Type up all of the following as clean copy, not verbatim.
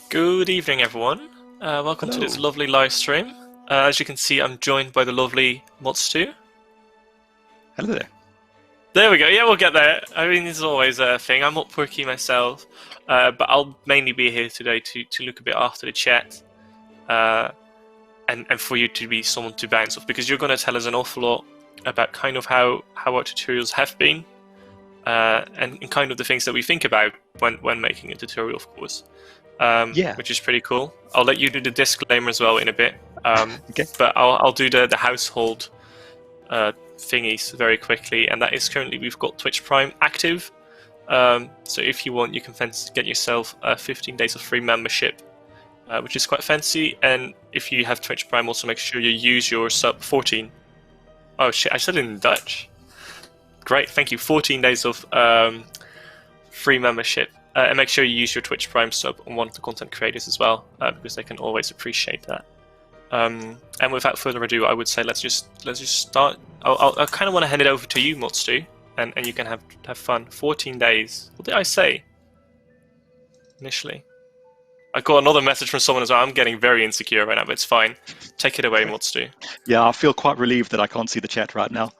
Good evening, everyone. Welcome to this lovely live stream. As you can see, I'm joined by the lovely Stu. Hello there. There we go. Yeah, we'll get there. I mean, this is always a thing. I'm not Poerkie myself, but I'll mainly be here today to look a bit after the chat, and for you to be someone to bounce off, because you're going to tell us an awful lot about kind of how our tutorials have been, and kind of the things that we think about when making a tutorial, of course. Which is pretty cool. I'll let you do the disclaimer as well in a bit. Okay. But I'll do the household thingies very quickly, and that is currently we've got Twitch Prime active. So if you want, you can get yourself 15 days of free membership, which is quite fancy. And if you have Twitch Prime, also make sure you use your sub 14. Oh shit! I said it in Dutch. Great, thank you. 14 days of free membership. And make sure you use your Twitch Prime sub on one of the content creators as well, because they can always appreciate that. And without further ado, I would say let's just start. I kind of want to hand it over to you, Stu, and you can have fun. 14 days. What did I say initially? I got another message from someone as well. I'm getting very insecure right now, but it's fine. Take it away, Stu. Yeah, I feel quite relieved that I can't see the chat right now.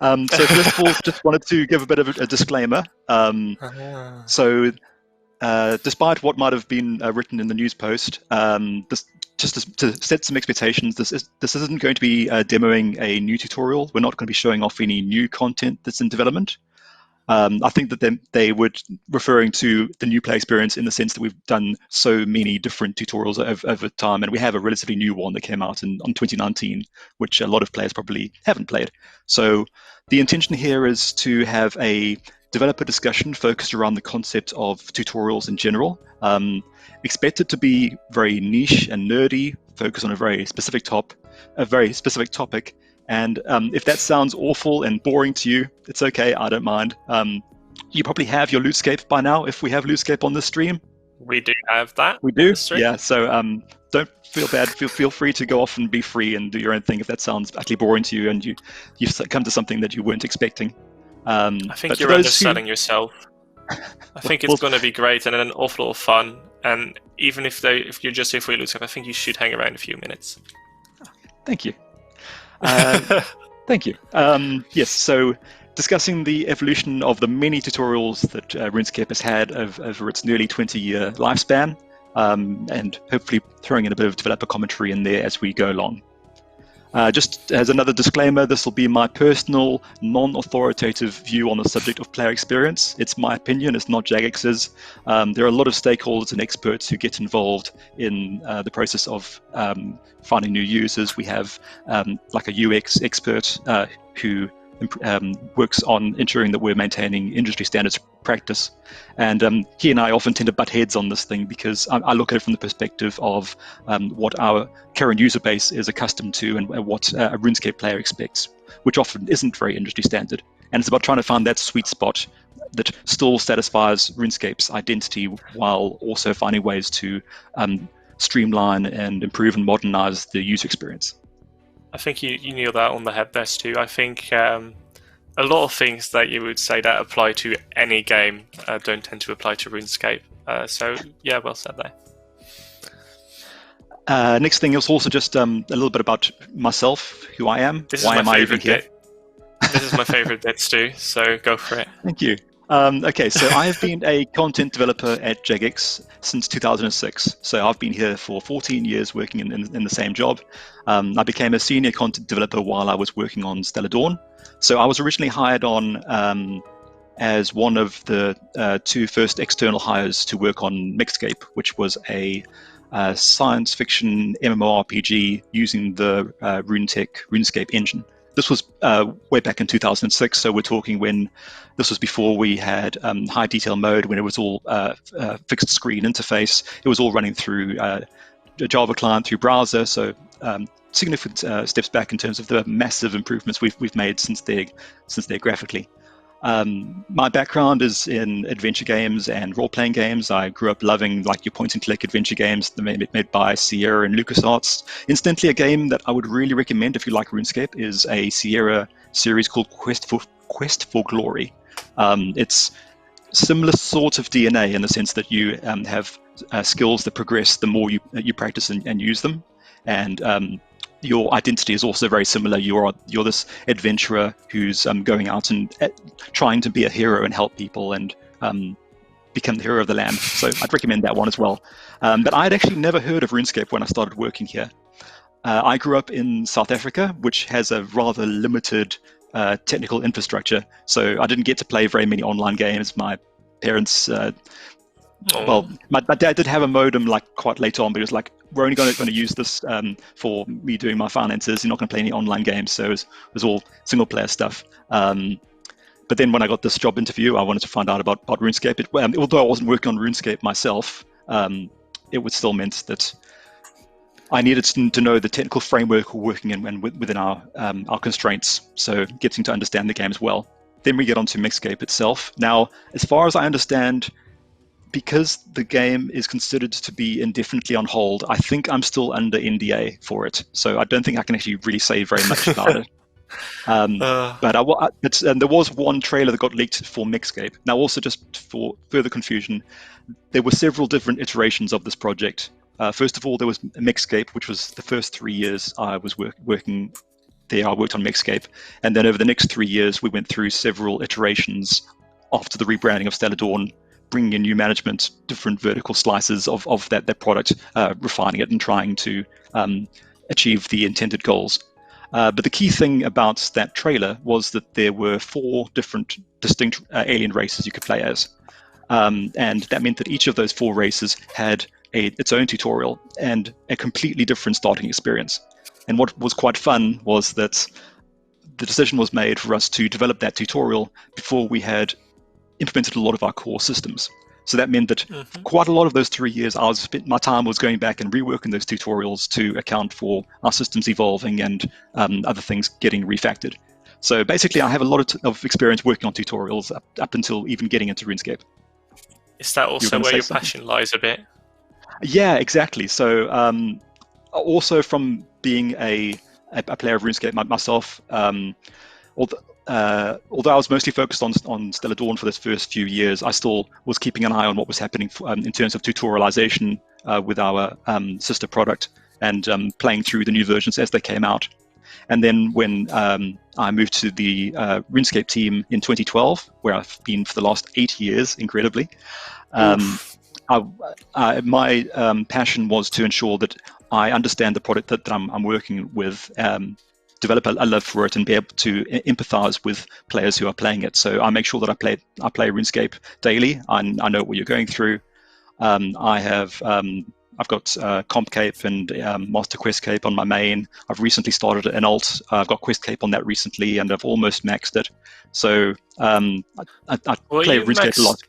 So first of all, just wanted to give a bit of a disclaimer. Despite what might have been written in the news post, just to set some expectations, this isn't going to be demoing a new tutorial. We're not going to be showing off any new content that's in development. I think that they were referring to the new play experience in the sense that we've done so many different tutorials over time, and we have a relatively new one that came out in 2019, which a lot of players probably haven't played. So the intention here is to have a developer discussion focused around the concept of tutorials in general. Expect it to be very niche and nerdy, focus on a very specific topic. And if that sounds awful and boring to you, it's okay, I don't mind. You probably have your RuneScape by now, if we have RuneScape on the stream. We do have that. We do? Yeah, so don't feel bad. Feel free to go off and be free and do your own thing if that sounds actually boring to you and you've come to something that you weren't expecting. I think you're underselling yourself. I think it's going to be great and an awful lot of fun. And even if you're just here for your RuneScape, I think you should hang around a few minutes. Thank you. Thank you. Yes, so discussing the evolution of the many tutorials that RuneScape has had over its nearly 20-year lifespan, and hopefully throwing in a bit of developer commentary in there as we go along. Just as another disclaimer, this will be my personal, non-authoritative view on the subject of player experience. It's my opinion, it's not Jagex's. There are a lot of stakeholders and experts who get involved in the process of finding new users. We have like a UX expert who works on ensuring that we're maintaining industry standards practice. And he and I often tend to butt heads on this thing because I look at it from the perspective of what our current user base is accustomed to and what a RuneScape player expects, which often isn't very industry standard. And it's about trying to find that sweet spot that still satisfies RuneScape's identity while also finding ways to streamline and improve and modernize the user experience. I think you nailed that on the head there, Stu. I think a lot of things that you would say that apply to any game don't tend to apply to RuneScape. So yeah, well said there. Next thing is also just a little bit about myself, who I am. Why am I even here? This is my favorite bit, Stu, so go for it. Thank you. Okay, so I have been a content developer at Jagex since 2006. So I've been here for 14 years working in the same job. I became a senior content developer while I was working on Stellar Dawn. So I was originally hired on as one of the two first external hires to work on Mixscape, which was a science fiction MMORPG using the RuneScape engine. This was way back in 2006, so we're talking when this was before we had high detail mode, when it was all fixed screen interface. It was all running through a Java client through browser, so significant steps back in terms of the massive improvements we've made since there graphically. My background is in adventure games and role-playing games. I grew up loving like your point-and-click adventure games made by Sierra and LucasArts. Incidentally, a game that I would really recommend if you like RuneScape is a Sierra series called Quest for Glory. It's similar sort of DNA in the sense that you have skills that progress the more you practice and use them, and your identity is also very similar. You're this adventurer who's going out and trying to be a hero and help people and become the hero of the land. So I'd recommend that one as well. But I'd actually never heard of RuneScape when I started working here. I grew up in South Africa, which has a rather limited technical infrastructure. So I didn't get to play very many online games. My parents, well, my dad did have a modem like quite late on, but he was like, we're only going to use this for me doing my finances. You're not going to play any online games. So it was all single player stuff. But then when I got this job interview, I wanted to find out about RuneScape. Although I wasn't working on RuneScape myself, it would still meant that I needed to know the technical framework we're working in and within our constraints. So getting to understand the game as well. Then we get on to Mixscape itself. Now, as far as I understand, because the game is considered to be indefinitely on hold, I think I'm still under NDA for it. So I don't think I can actually really say very much about it. But there was one trailer that got leaked for Mixscape. Now, also just for further confusion, there were several different iterations of this project. First of all, there was Mixscape, which was the first 3 years I was working there. I worked on Mixscape. And then over the next 3 years, we went through several iterations after the rebranding of Stellar Dawn, bringing in new management, different vertical slices of that product, refining it and trying to achieve the intended goals. But the key thing about that trailer was that there were 4 different distinct alien races you could play as. And that meant that each of those 4 races had its own tutorial and a completely different starting experience. And what was quite fun was that the decision was made for us to develop that tutorial before we had implemented a lot of our core systems. So that meant that for quite a lot of those 3 years, my time was going back and reworking those tutorials to account for our systems evolving and other things getting refactored. So basically, I have a lot of experience working on tutorials up until even getting into RuneScape. Is that also where your passion lies a bit? Yeah, exactly. So also from being a player of RuneScape myself, although I was mostly focused on Stellar Dawn for this first few years, I still was keeping an eye on what was happening in terms of tutorialization with our sister product and playing through the new versions as they came out. And then when I moved to the RuneScape team in 2012, where I've been for the last 8 years, incredibly, my passion was to ensure that I understand the product that I'm working with, develop a love for it, and be able to empathize with players who are playing it. So I make sure that I play RuneScape daily. I know what you're going through. I've got Comp Cape and Master Quest Cape on my main. I've recently started an alt. I've got Quest Cape on that recently, and I've almost maxed it. So I play RuneScape a lot.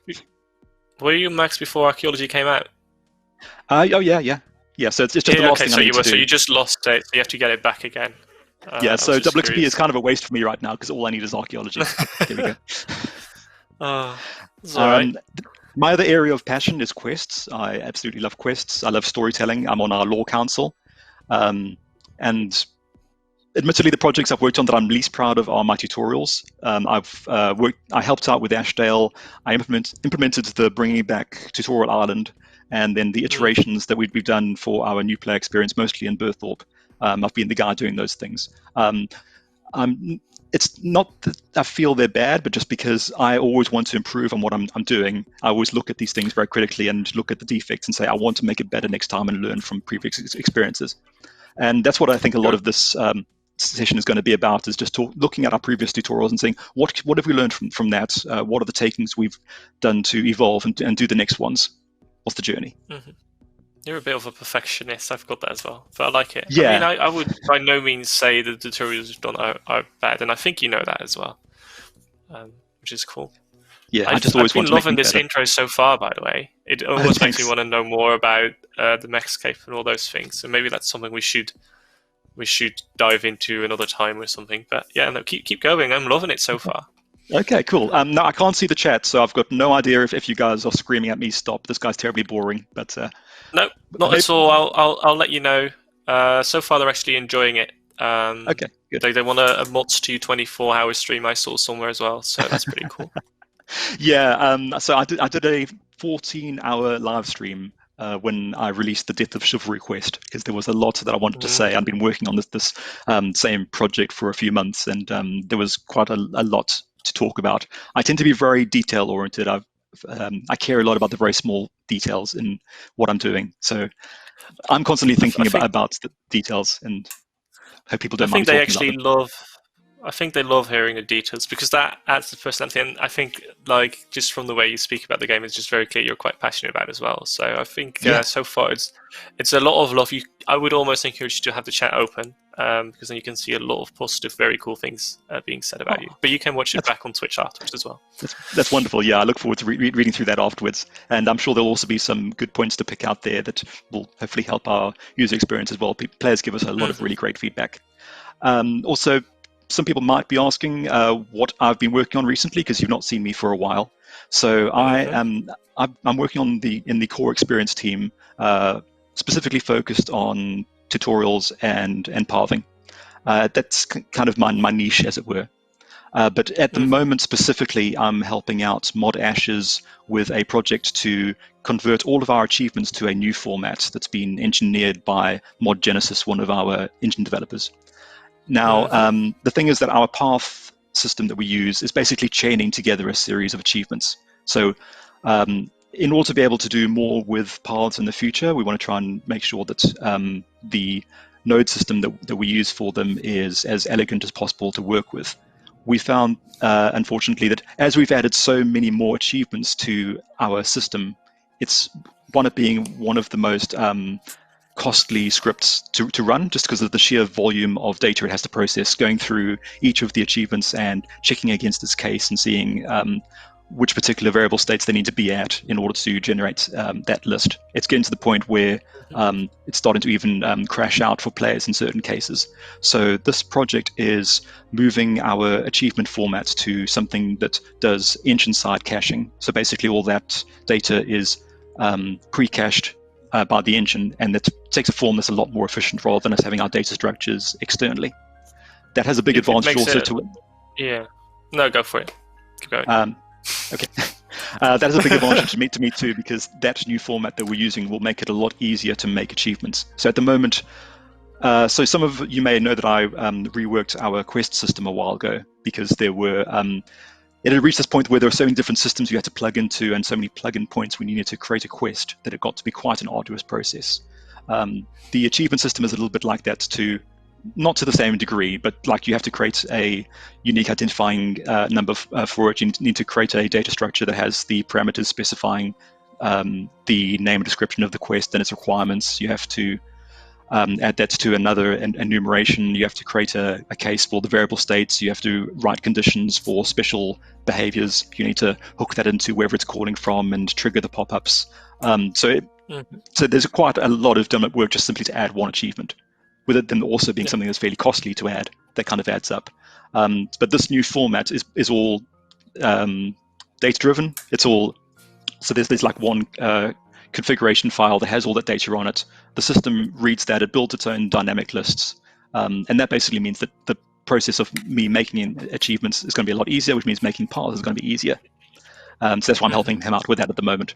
Were you maxed before Archaeology came out? Yeah. So it's just the last thing I need to do. So you just lost it, so you have to get it back again. So WXP is kind of a waste for me right now because all I need is Archaeology. Here we go. Right. My other area of passion is quests. I absolutely love quests. I love storytelling. I'm on our lore council. And admittedly, the projects I've worked on that I'm least proud of are my tutorials. I helped out with Ashdale. I implemented the bringing back tutorial island, and then the iterations that we've done for our new player experience, mostly in Berthorpe. I've been the guy doing those things. It's not that I feel they're bad, but just because I always want to improve on what I'm doing, I always look at these things very critically and look at the defects and say, I want to make it better next time and learn from previous experiences. And that's what I think a lot of this session is going to be about, is just looking at our previous tutorials and saying, what have we learned from that? What are the takings we've done to evolve and do the next ones? What's the journey? Mm-hmm. You're a bit of a perfectionist. I've got that as well, but I like it. Yeah. I mean, I would by no means say the tutorials you've done are bad, and I think you know that as well, which is cool. Yeah, I've been loving this intro so far, by the way. It almost makes me want to know more about the Mexscape and all those things. So maybe that's something we should dive into another time or something. But yeah, no, keep going. I'm loving it so far. Okay, cool. No, I can't see the chat, so I've got no idea if you guys are screaming at me, stop, this guy's terribly boring. But no, not at all. I'll let you know. So far, they're actually enjoying it. Okay, good. They want a mods to 24-hour stream I saw somewhere as well, so that's pretty cool. Yeah, so I did a 14-hour live stream when I released the Death of Chivalry quest, because there was a lot that I wanted to say. I've been working on this same project for a few months, and there was quite a lot to talk about. I tend to be very detail oriented. I care a lot about the very small details in what I'm doing, so I'm constantly thinking about the details, and hope people don't mind me talking about them. I think they love hearing the details, because that adds the personality. And I think, like, just from the way you speak about the game, it's just very clear you're quite passionate about it as well. So I think so far it's a lot of love. I would almost encourage you to have the chat open, because then you can see a lot of positive, very cool things being said about you. But you can watch it back on Twitch afterwards as well. That's wonderful. Yeah, I look forward to reading through that afterwards. And I'm sure there'll also be some good points to pick out there that will hopefully help our user experience as well. Players give us a lot of really great feedback. Also, some people might be asking what I've been working on recently, because you've not seen me for a while. So I'm working on in the core experience team, specifically focused on tutorials and pathing. That's kind of my niche, as it were. But at the moment specifically, I'm helping out Mod Ashes with a project to convert all of our achievements to a new format that's been engineered by Mod Genesis, one of our engine developers. Now, the thing is that our path system that we use is basically chaining together a series of achievements. So in order to be able to do more with paths in the future, we want to try and make sure that the node system that we use for them is as elegant as possible to work with. We found, unfortunately, that as we've added so many more achievements to our system, it's wound up being one of the most costly scripts to run, just because of the sheer volume of data it has to process, going through each of the achievements and checking against its case and seeing which particular variable states they need to be at in order to generate that list. It's getting to the point where it's starting to even crash out for players in certain cases. So this project is moving our achievement format to something that does engine-side caching. So basically all that data is pre-cached by the engine, and that takes a form that's a lot more efficient rather than us having our data structures externally. That has a big advantage also to it. Yeah. No, go for it. Keep going. Okay. That is a big advantage to me too, because that new format that we're using will make it a lot easier to make achievements. So at the moment, so some of you may know that I reworked our quest system a while ago, because there were it had reached this point where there were so many different systems you had to plug into and so many plug-in points when you needed to create a quest that it got to be quite an arduous process. The achievement system is a little bit like that too, not to the same degree, but like you have to create a unique identifying number for it. You need to create a data structure that has the parameters specifying the name and description of the quest and its requirements. You have to add that to another enumeration. You have to create a case for the variable states. You have to write conditions for special behaviors. You need to hook that into wherever it's calling from and trigger the pop-ups. So there's quite a lot of done work just simply to add one achievement, with it then also being something that's fairly costly to add. That kind of adds up. But this new format is all data-driven. It's all, so there's like one configuration file that has all that data on it. The system reads that, it builds its own dynamic lists, and that basically means that the process of me making achievements is going to be a lot easier, which means making paths is going to be easier. So that's why I'm helping him out with that at the moment.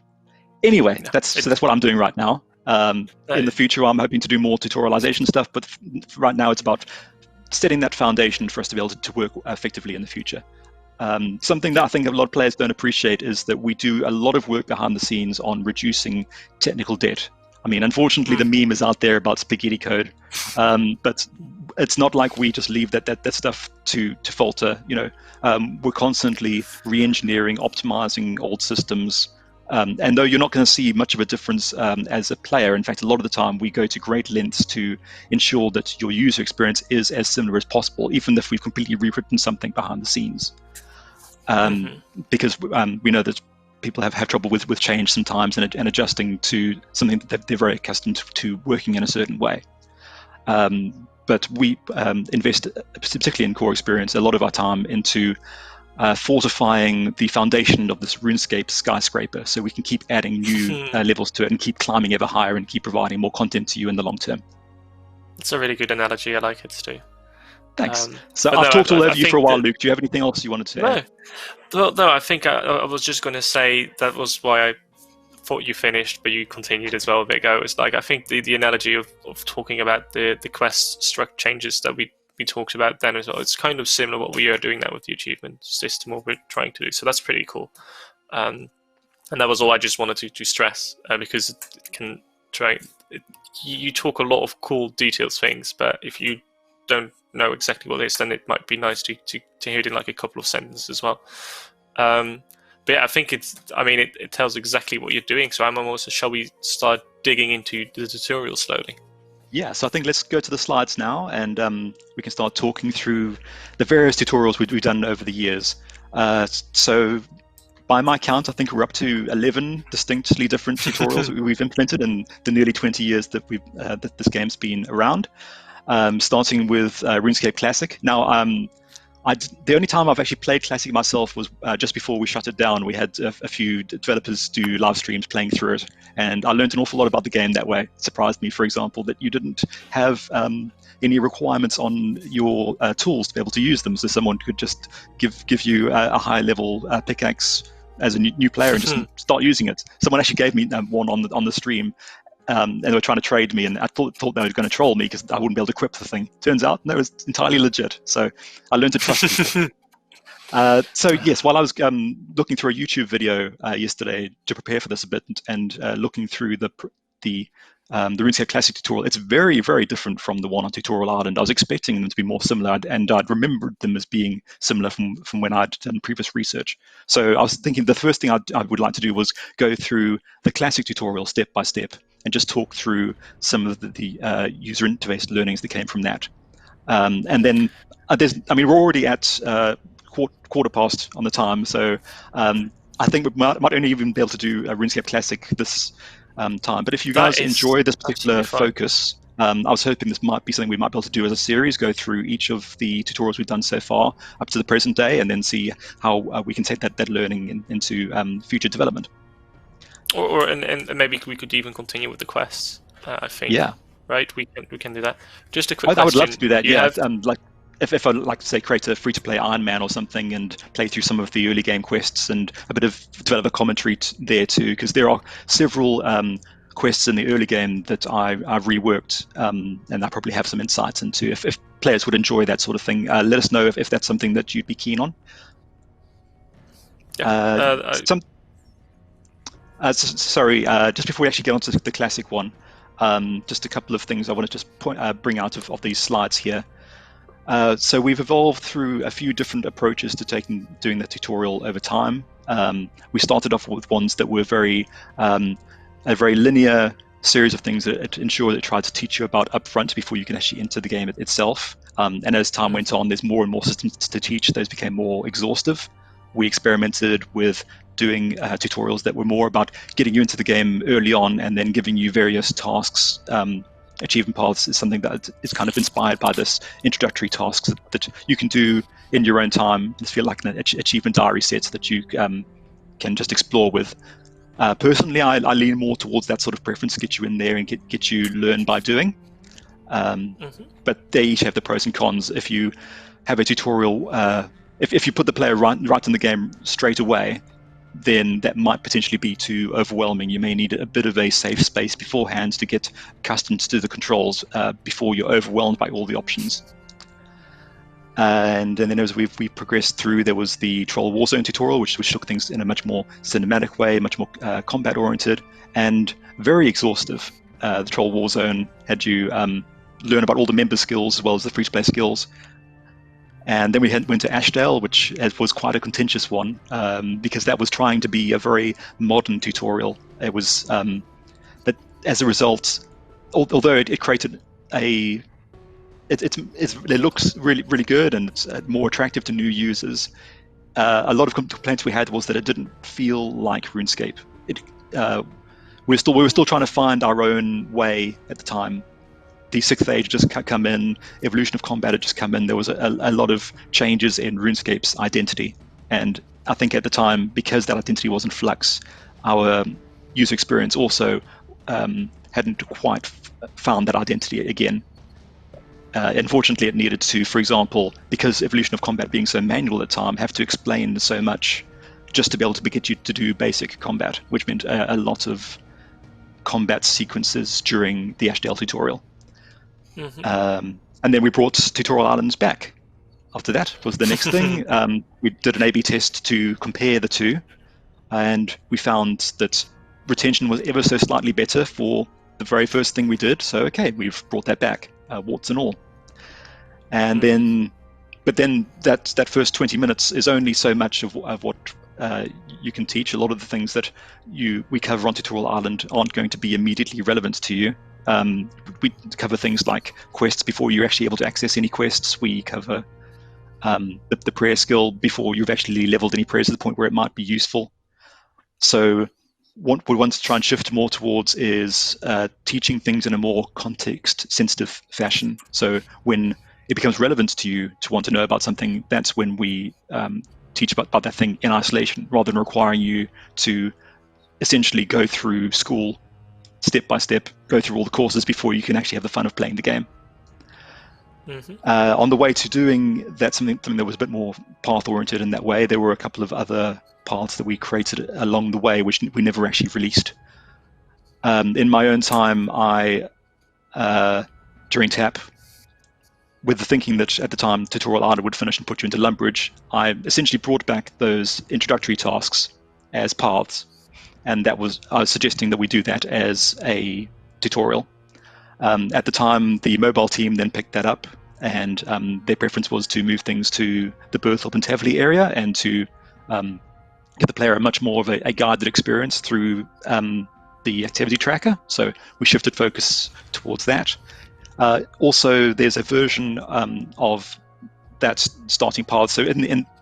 Anyway, that's what I'm doing right now. In the future, I'm hoping to do more tutorialization stuff, but right now it's about setting that foundation for us to be able to work effectively in the future. Something that I think a lot of players don't appreciate is that we do a lot of work behind the scenes on reducing technical debt. I mean, unfortunately, the meme is out there about spaghetti code, but it's not like we just leave that stuff to falter. We're constantly re-engineering, optimizing old systems. And though you're not going to see much of a difference as a player, in fact, a lot of the time we go to great lengths to ensure that your user experience is as similar as possible, even if we've completely rewritten something behind the scenes. Because we know that people have trouble with change sometimes and adjusting to something that they're very accustomed to working in a certain way. But we invest, particularly in core experience, a lot of our time into fortifying the foundation of this RuneScape skyscraper, so we can keep adding new levels to it and keep climbing ever higher and keep providing more content to you in the long term. It's a really good analogy. I like it, Stu. Thanks. So I've talked all over you for a while, Luke. Do you have anything else you wanted to add? No, I think I was just going to say that was why I thought you finished, but you continued as well a bit ago. It's like, I think the analogy of talking about the quest struct changes that we talked about then as well, it's kind of similar what we are doing now with the achievement system, what we're trying to do. So that's pretty cool. And that was all I just wanted to stress, because it can try. You talk a lot of cool details things, but if you don't know exactly what it is, then it might be nice to hear it in like a couple of sentences as well. But yeah, I think it tells exactly what you're doing. So I'm almost, shall we start digging into the tutorial slowly? Yeah, so I think let's go to the slides now, and we can start talking through the various tutorials we've done over the years. So by my count, I think we're up to 11 distinctly different tutorials that we've implemented in the nearly 20 years that that this game's been around. Starting with RuneScape Classic. Now, the only time I've actually played Classic myself was just before we shut it down. We had a few developers do live streams playing through it, and I learned an awful lot about the game that way. It surprised me, for example, that you didn't have any requirements on your tools to be able to use them. So someone could just give you a high-level pickaxe as a new player and just start using it. Someone actually gave me one on the stream. And they were trying to trade me, and I thought they were going to troll me because I wouldn't be able to equip the thing. Turns out, no, it was entirely legit. So I learned to trust people. So yes, while I was looking through a YouTube video yesterday to prepare for this a bit, and looking through the RuneScape Classic tutorial, it's very, very different from the one on Tutorial Island. I was expecting them to be more similar, and I'd remembered them as being similar from when I'd done previous research. So I was thinking the first thing I would like to do was go through the Classic tutorial step by step and just talk through some of the user interface learnings that came from that. And then we're already at quarter past on the time, so I think we might only even be able to do a RuneScape Classic this time. But if you guys enjoy this particular focus, I was hoping this might be something we might be able to do as a series, go through each of the tutorials we've done so far up to the present day, and then see how we can take that learning into future development. And maybe we could even continue with the quests. I think. Yeah. Right. We can do that. Just a quick question. I would love to do that. Yeah. Like if I'd like to say create a free-to-play Iron Man or something and play through some of the early game quests and a bit of developer commentary there too, because there are several quests in the early game that I've reworked, and I probably have some insights into. If players would enjoy that sort of thing, let us know if that's something that you'd be keen on. Yeah. Sorry, just before we actually get onto the classic one, just a couple of things I want to just bring out of these slides here. So we've evolved through a few different approaches to doing the tutorial over time. We started off with ones that were a very linear series of things that ensure that it tried to teach you about upfront before you can actually enter the game itself. And as time went on, there's more and more systems to teach. Those became more exhaustive. We experimented with doing tutorials that were more about getting you into the game early on and then giving you various tasks. Achievement paths is something that is kind of inspired by this introductory tasks that you can do in your own time. Just feel like an achievement diary set that you can just explore with. Personally, I lean more towards that sort of preference to get you in there and get you learn by doing. But they each have the pros and cons. If you have a tutorial, if you put the player right in the game straight away, then that might potentially be too overwhelming. You may need a bit of a safe space beforehand to get accustomed to the controls before you're overwhelmed by all the options. And then as we progressed through, there was the Troll Warzone tutorial, which took things in a much more cinematic way, much more combat-oriented, and very exhaustive. The Troll Warzone had you learn about all the member skills as well as the free-to-play skills. And then we went to Ashdale, which was quite a contentious one, because that was trying to be a very modern tutorial. It was, but as a result, although it created it looks really, really good and it's more attractive to new users, a lot of complaints we had was that it didn't feel like RuneScape. We were still trying to find our own way at the time. The 6th Age just come in, Evolution of Combat had just come in. There was a lot of changes in RuneScape's identity, and I think at the time, because that identity was in flux, our user experience also hadn't quite found that identity again. Unfortunately, it needed to, for example, because Evolution of Combat being so manual at the time, have to explain so much just to be able to get you to do basic combat, which meant a lot of combat sequences during the Ashdale tutorial. And then we brought tutorial islands back. After that was the next thing. We did an A/B test to compare the two, and we found that retention was ever so slightly better for the very first thing we did. So okay, we've brought that back, warts and all. And then that first 20 minutes is only so much of what you can teach. A lot of the things that we cover on Tutorial Island aren't going to be immediately relevant to you. We cover things like quests before you're actually able to access any quests. We cover the prayer skill before you've actually leveled any prayers to the point where it might be useful. So what we want to try and shift more towards is teaching things in a more context-sensitive fashion. So when it becomes relevant to you to want to know about something, that's when we teach about that thing in isolation, rather than requiring you to essentially go through school step by step, go through all the courses before you can actually have the fun of playing the game. On the way to doing that, something that was a bit more path-oriented in that way, there were a couple of other paths that we created along the way, which we never actually released. In my own time, during TAP, with the thinking that at the time Tutorial Island would finish and put you into Lumbridge, I essentially brought back those introductory tasks as paths, and I was suggesting that we do that as a tutorial. At the time, the mobile team then picked that up, and their preference was to move things to the Berthorpe and Taverley area and to give the player much more of a guided experience through the activity tracker. So we shifted focus towards that. Also, there's a version of that starting path.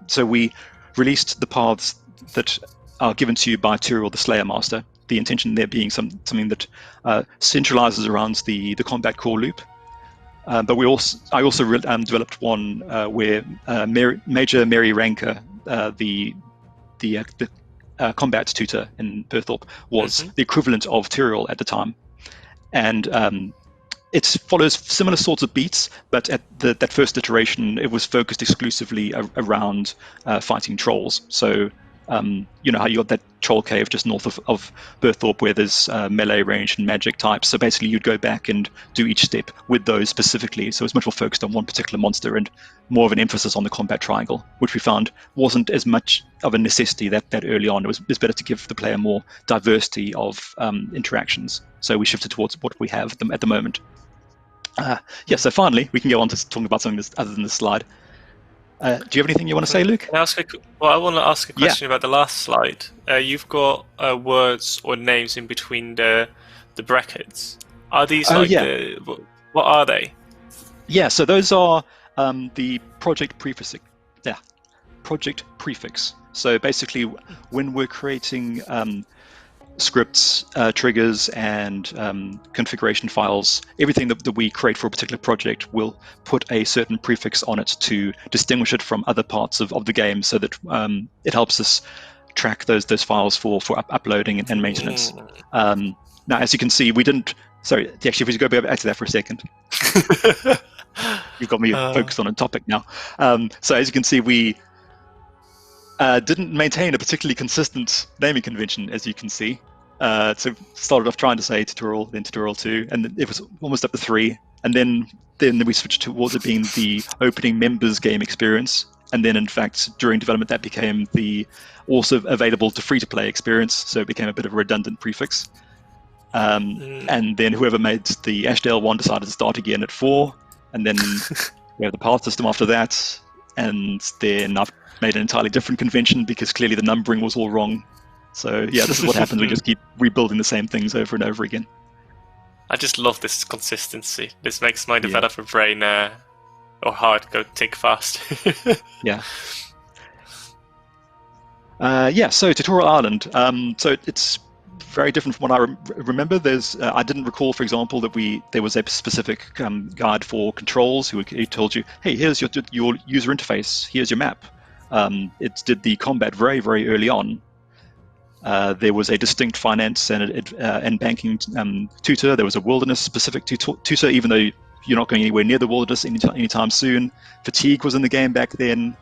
So we released the paths that are given to you by Tyrell the Slayer Master. The intention there being something that centralizes around the combat core loop. But I also developed one where Major Mary Ranker, the combat tutor in Berthorpe, was the equivalent of Tyrell at the time, and it follows similar sorts of beats, but at that first iteration, it was focused exclusively around fighting trolls. So you know how you got that troll cave just north of Berthorpe where there's melee, range, and magic types. So basically you'd go back and do each step with those specifically. So it's much more focused on one particular monster and more of an emphasis on the combat triangle, which we found wasn't as much of a necessity that early on. It was better to give the player more diversity of interactions. So we shifted towards what we have at the moment. So finally, we can go on to talking about something other than this slide. Do you have anything you want to say, Luke? I want to ask a question about the last slide. You've got words or names in between the brackets. Are these what are they? Yeah, so those are the project prefix. Yeah, project prefix. So basically, when we're creating scripts, triggers, and configuration files, everything that we create for a particular project will put a certain prefix on it to distinguish it from other parts of the game, so that it helps us track those files for uploading and maintenance. Now, as you can see, we didn't. Sorry, actually, if we go back to that for a second. You've got me focused on a topic now. So as you can see, we didn't maintain a particularly consistent naming convention, as you can see. So started off trying to say tutorial, then tutorial 2, and it was almost up to 3. And then we switched towards it being the opening members game experience. And then, in fact, during development, that became the also available to free-to-play experience. So it became a bit of a redundant prefix. And then whoever made the Ashdale one decided to start again at 4. And then we have the path system after that. And then I've made an entirely different convention because clearly the numbering was all wrong. So yeah, this is what happens. We just keep rebuilding the same things over and over again. I just love this consistency. This makes my developer brain or heart go tick fast. Yeah. So Tutorial Island. So it's very different from what I remember. There's I didn't recall, for example, that there was a specific guide for controls who told you, hey, here's your user interface, here's your map. It did the combat very, very early on. There was a distinct finance and banking tutor. There was a wilderness-specific tutor, even though you're not going anywhere near the wilderness anytime soon. Fatigue was in the game back then.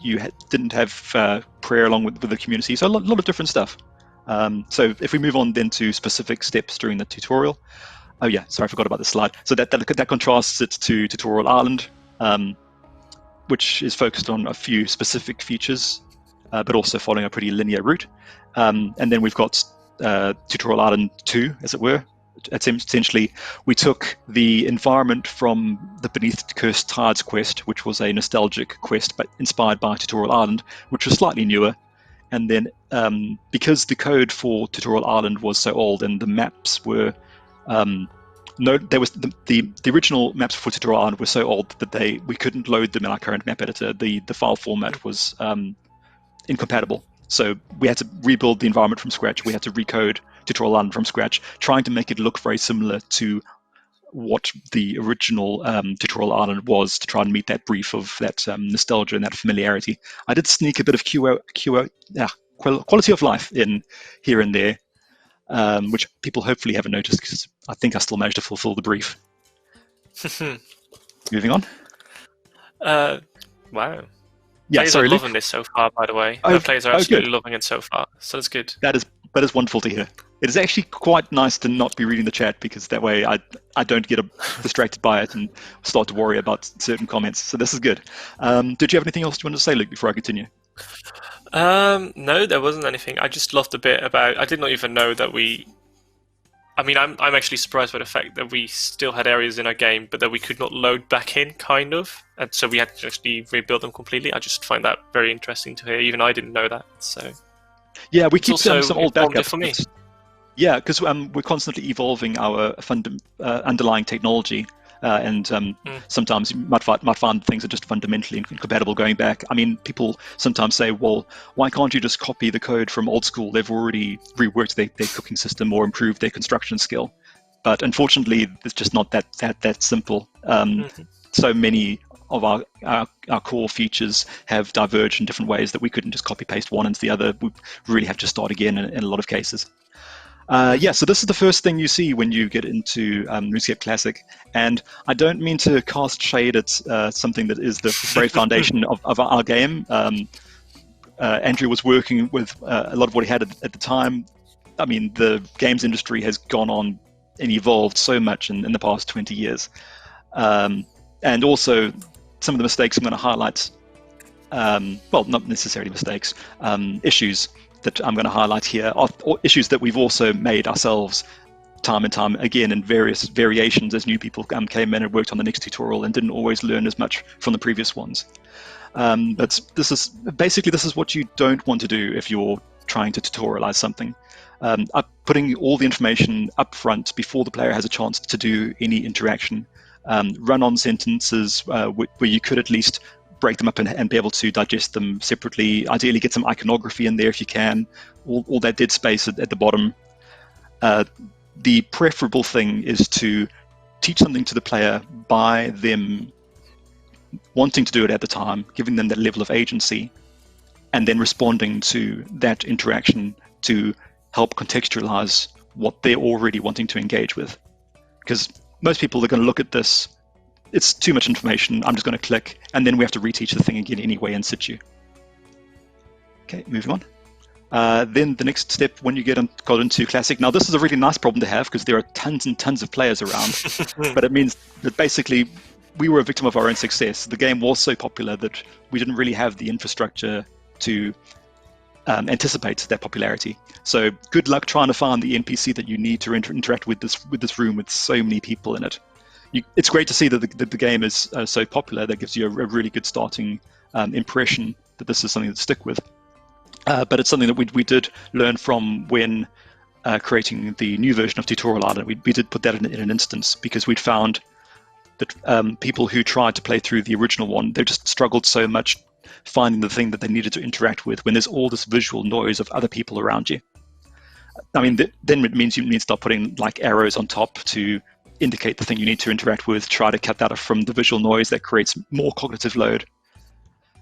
you didn't have prayer along with the community. So a lot of different stuff. So if we move on then to specific steps during the tutorial. Oh yeah, sorry, I forgot about the slide. So that contrasts it to Tutorial Island, which is focused on a few specific features, but also following a pretty linear route. And then we've got Tutorial Island 2, as it were. Essentially, we took the environment from the Beneath Cursed Tides quest, which was a nostalgic quest, but inspired by Tutorial Island, which was slightly newer. And then because the code for Tutorial Island was so old and the maps were there was the original maps for Tutorial Island were so old that we couldn't load them in our current map editor. The file format was incompatible. So we had to rebuild the environment from scratch. We had to recode Tutorial Island from scratch, trying to make it look very similar to what the original Tutorial Island was, to try and meet that brief of that nostalgia and that familiarity. I did sneak a bit of quality of life in here and there, which people hopefully haven't noticed, because I think I still managed to fulfill the brief. Moving on. Wow. Yeah, players sorry, are Luke. loving this so far, by the way. Players are good. absolutely loving it so far, so that's good. That is wonderful to hear. It is actually quite nice to not be reading the chat, because that way I don't get distracted by it and start to worry about certain comments. So this is good. Did you have anything else you wanted to say, Luke, before I continue? No, there wasn't anything. I just loved the bit about. I did not even know that we. I mean, I'm actually surprised by the fact that we still had areas in our game, but that we could not load back in, kind of, and so we had to actually rebuild them completely. I just find that very interesting to hear. Even I didn't know that. So yeah, we keep some old backups. For me. Yeah, because we're constantly evolving our underlying technology. And sometimes you might find things are just fundamentally incompatible going back. I mean, people sometimes say, well, why can't you just copy the code from old school? They've already reworked their cooking system or improved their construction skill. But unfortunately, it's just not that simple. So many of our core features have diverged in different ways that we couldn't just copy-paste one into the other. We really have to start again in a lot of cases. So this is the first thing you see when you get into RuneScape Classic, and I don't mean to cast shade at something that is the very foundation of our game. Andrew was working with a lot of what he had at the time. I mean, the games industry has gone on and evolved so much in the past 20 years. And also, some of the mistakes I'm going to highlight, well, not necessarily mistakes, issues that I'm going to highlight here are issues that we've also made ourselves time and time again in various variations as new people came in and worked on the next tutorial and didn't always learn as much from the previous ones. But this is what you don't want to do if you're trying to tutorialize something. Putting all the information up front before the player has a chance to do any interaction. Run-on sentences where you could at least break them up and be able to digest them separately. Ideally, get some iconography in there if you can. All that dead space at the bottom. The preferable thing is to teach something to the player by them wanting to do it at the time, giving them that level of agency, and then responding to that interaction to help contextualize what they're already wanting to engage with. Because most people are going to look at this, it's too much information, I'm just going to click, and then we have to reteach the thing again anyway in situ. Okay, moving on. Then the next step, when you got into Classic, now this is a really nice problem to have because there are tons and tons of players around, but it means that basically we were a victim of our own success. The game was so popular that we didn't really have the infrastructure to anticipate that popularity. So good luck trying to find the NPC that you need to interact with this room with so many people in it. It's great to see that the game is so popular. That gives you a really good starting impression that this is something to stick with. But it's something that we did learn from when creating the new version of Tutorial Island. We did put that in an instance because we'd found that people who tried to play through the original one, they just struggled so much finding the thing that they needed to interact with when there's all this visual noise of other people around you. I mean, then it means you need to start putting like arrows on top to indicate the thing you need to interact with, try to cut that off from the visual noise that creates more cognitive load.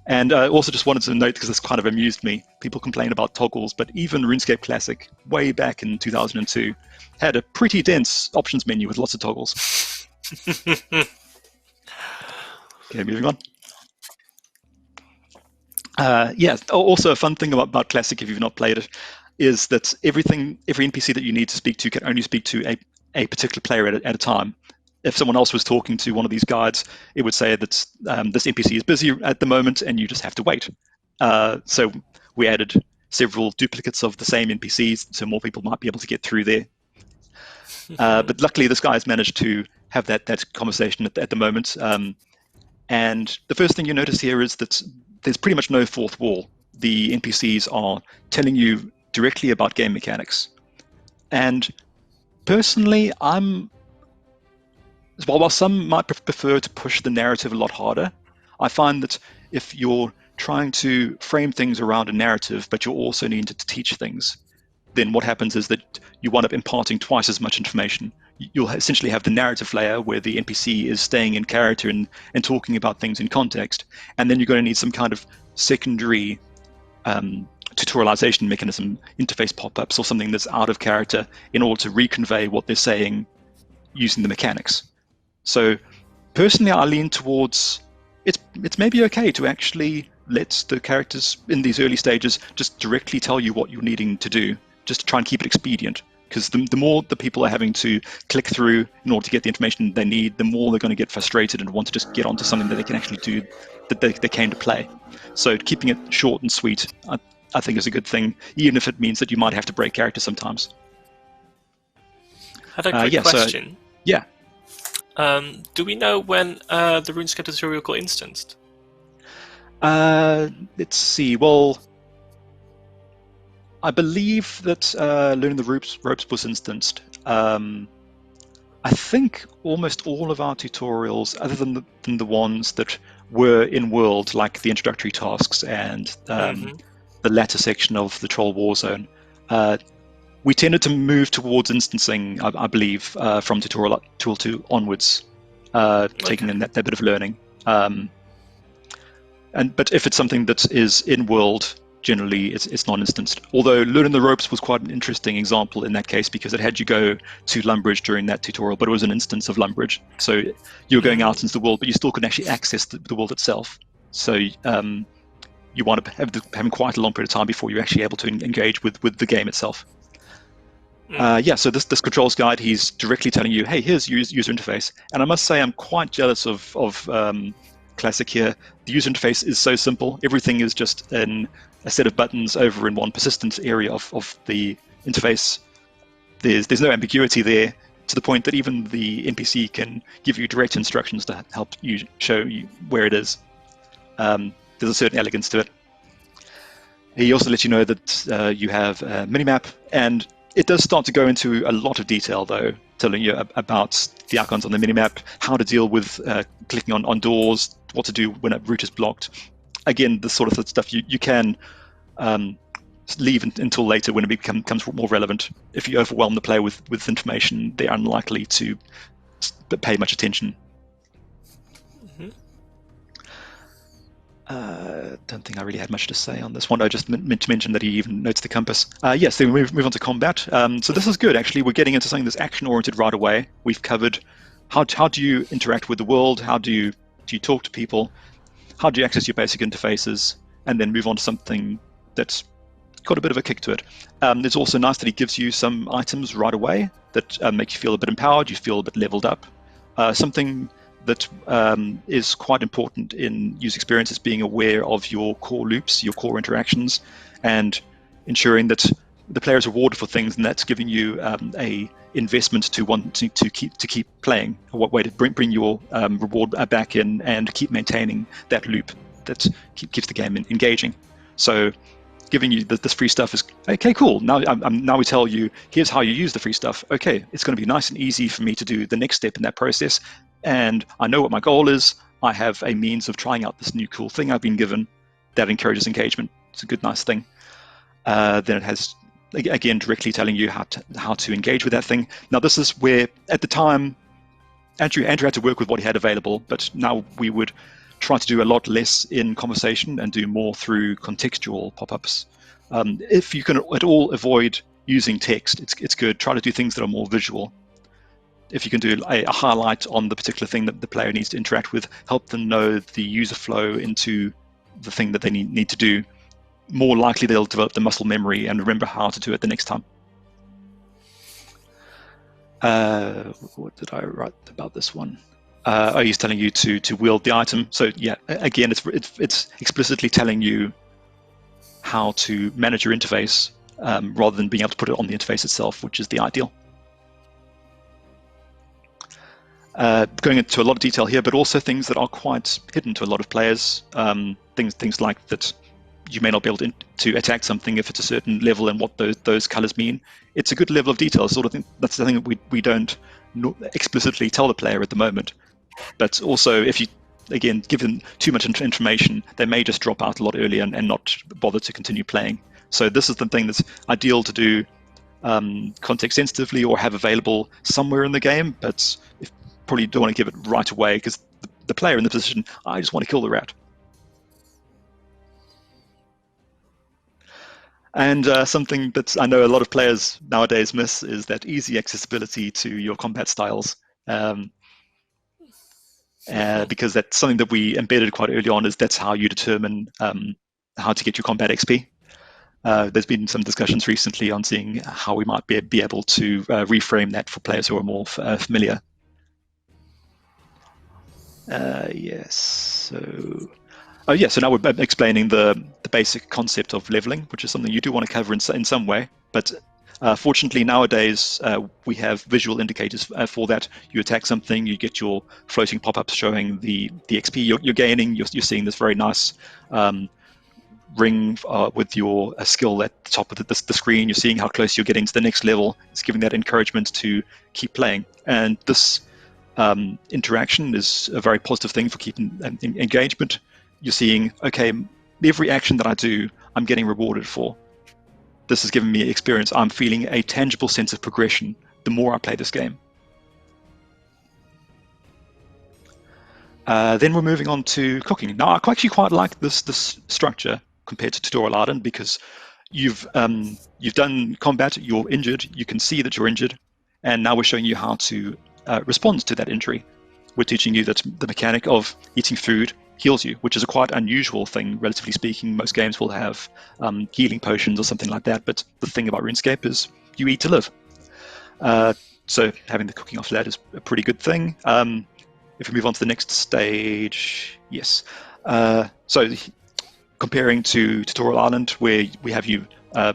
And I also just wanted to note, because this kind of amused me, people complain about toggles, but even RuneScape Classic, way back in 2002, had a pretty dense options menu with lots of toggles. Okay, moving on. Yeah, also a fun thing about Classic, if you've not played it, is that every NPC that you need to speak to can only speak to a particular player at a time. If someone else was talking to one of these guides, it would say that this NPC is busy at the moment and you just have to wait. So we added several duplicates of the same NPCs so more people might be able to get through there. But luckily, this guy has managed to have that conversation at the moment. And the first thing you notice here is that there's pretty much no fourth wall. The NPCs are telling you directly about game mechanics. And personally, while some might prefer to push the narrative a lot harder, I find that if you're trying to frame things around a narrative, but you're also needing to teach things, then what happens is that you wind up imparting twice as much information. You'll essentially have the narrative layer where the NPC is staying in character and talking about things in context, and then you're going to need some kind of secondary tutorialization mechanism, interface pop-ups, or something that's out of character in order to reconvey what they're saying using the mechanics. So personally, I lean towards it's maybe okay to actually let the characters in these early stages just directly tell you what you're needing to do, just to try and keep it expedient. Because the more the people are having to click through in order to get the information they need, the more they're going to get frustrated and want to just get onto something that they can actually do, that they came to play. So keeping it short and sweet, I think is a good thing, even if it means that you might have to break character sometimes. I had a quick question. Yeah. Do we know when the RuneScape tutorial got instanced? Let's see. Well, I believe that Learning the Ropes was instanced. I think almost all of our tutorials, other than the ones that were in world, like the introductory tasks and the latter section of the Troll Warzone, we tended to move towards instancing, I believe, from tutorial 2 onwards, taking in that bit of learning. But if it's something that is in world, generally it's not instanced. Although Learning the Ropes was quite an interesting example in that case, because it had you go to Lumbridge during that tutorial, but it was an instance of Lumbridge. So you were going out into the world, but you still couldn't actually access the world itself. So you wind up having quite a long period of time before you're actually able to engage with the game itself. So this controls guide, he's directly telling you, hey, here's user interface. And I must say I'm quite jealous of Classic here. The user interface is so simple. Everything is just a set of buttons over in one persistent area of the interface. There's no ambiguity there, to the point that even the NPC can give you direct instructions to help you show you where it is. There's a certain elegance to it. He also lets you know that you have a minimap, and it does start to go into a lot of detail, though, telling you about the icons on the minimap, how to deal with clicking on doors, what to do when a route is blocked. Again, the sort of stuff you can leave until later when it becomes more relevant. If you overwhelm the player with information, they're unlikely to pay much attention. Don't think I really had much to say on this one. I just meant to mention that he even notes the compass. Yes, then we move on to combat. So this is good, actually. We're getting into something that's action-oriented right away. We've covered how do you interact with the world, how do you talk to people, how do you access your basic interfaces, and then move on to something that's got a bit of a kick to it. It's also nice that he gives you some items right away that make you feel a bit empowered, you feel a bit leveled up. Something that is quite important in user experience is being aware of your core loops, your core interactions, and ensuring that the player is rewarded for things, and that's giving you a investment to want to keep playing. What way to bring your reward back in and keep maintaining that loop that keeps the game engaging. So giving you this free stuff is okay, cool. Now we tell you, here's how you use the free stuff. Okay, it's going to be nice and easy for me to do the next step in that process, and I know what my goal is. I have a means of trying out this new cool thing I've been given that encourages engagement. It's a good, nice thing. Then it has, again, directly telling you how to engage with that thing. Now, this is where, at the time, Andrew had to work with what he had available, but now we would try to do a lot less in conversation and do more through contextual pop-ups. If you can at all avoid using text, it's good. Try to do things that are more visual. If you can do a highlight on the particular thing that the player needs to interact with, help them know the user flow into the thing that they need to do, more likely they'll develop the muscle memory and remember how to do it the next time. What did I write about this one? He's telling you to wield the item. So yeah, again, it's explicitly telling you how to manage your interface rather than being able to put it on the interface itself, which is the ideal. Going into a lot of detail here, but also things that are quite hidden to a lot of players. Things like that you may not be able to attack something if it's a certain level and what those colors mean. It's a good level of detail, sort of thing. That's the thing that we don't explicitly tell the player at the moment. But also, if you, again, give them too much information, they may just drop out a lot earlier and not bother to continue playing. So this is the thing that's ideal to do context sensitively or have available somewhere in the game, but probably don't want to give it right away because the player in the position, I just want to kill the rat. And something that I know a lot of players nowadays miss is that easy accessibility to your combat styles. Because that's something that we embedded quite early on, is that's how you determine how to get your combat XP. There's been some discussions recently on seeing how we might be able to reframe that for players who are more familiar. Yes, so... so now we're explaining the basic concept of leveling, which is something you do want to cover in some way. But fortunately, nowadays, we have visual indicators for that. You attack something, you get your floating pop-ups showing the XP you're gaining. You're seeing this very nice ring with your skill at the top of the screen. You're seeing how close you're getting to the next level. It's giving that encouragement to keep playing. And this interaction is a very positive thing for keeping engagement. You're seeing, okay, every action that I do, I'm getting rewarded for. This has given me experience. I'm feeling a tangible sense of progression the more I play this game. Then we're moving on to cooking. Now, I actually quite like this structure compared to Tutorial Island because you've done combat, you're injured, you can see that you're injured, and now we're showing you how to respond to that injury. We're teaching you that the mechanic of eating food heals you, which is a quite unusual thing, relatively speaking. Most games will have healing potions or something like that, but the thing about RuneScape is you eat to live. So having the cooking after that is a pretty good thing. If we move on to the next stage, yes. So comparing to Tutorial Island, where we have you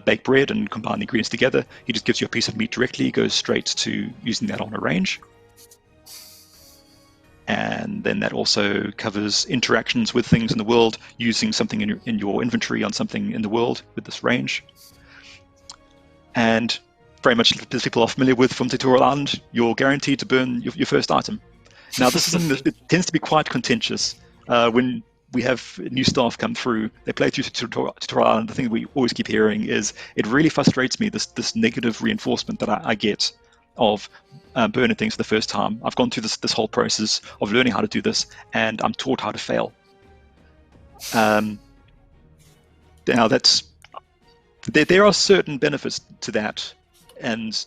bake bread and combine the ingredients together, he just gives you a piece of meat directly, goes straight to using that on a range. And then that also covers interactions with things in the world, using something in your inventory on something in the world with this range. And very much as people are familiar with from Tutorial Island, you're guaranteed to burn your first item. Now, this is something that it tends to be quite contentious. When we have new staff come through, they play through Tutorial Island, the thing that we always keep hearing is, it really frustrates me, this negative reinforcement that I get of burning things for the first time. I've gone through this whole process of learning how to do this, and I'm taught how to fail. Now, there are certain benefits to that, and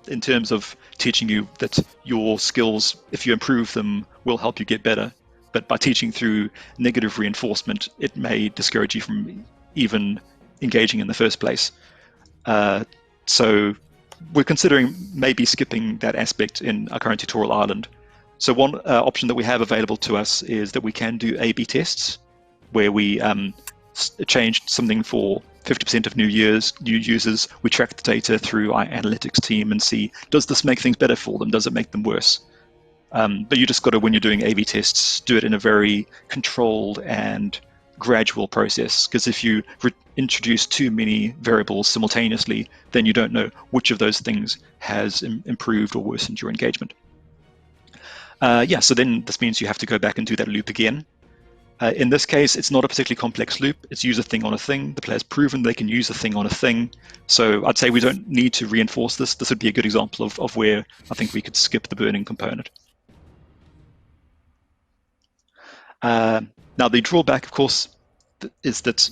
in terms of teaching you that your skills, if you improve them, will help you get better. But by teaching through negative reinforcement, it may discourage you from even engaging in the first place. So we're considering maybe skipping that aspect in our current Tutorial Island. So one option that we have available to us is that we can do A/B tests, where we change something for 50% of new users. We track the data through our analytics team and see, does this make things better for them? Does it make them worse? But you just got to, when you're doing A/B tests, do it in a very controlled and gradual process, because if you introduce too many variables simultaneously, then you don't know which of those things has improved or worsened your engagement. So then this means you have to go back and do that loop again. In this case, it's not a particularly complex loop. It's use a thing on a thing. The player's proven they can use a thing on a thing. So I'd say we don't need to reinforce this. This would be a good example of where I think we could skip the burning component. Now, the drawback, of course, is that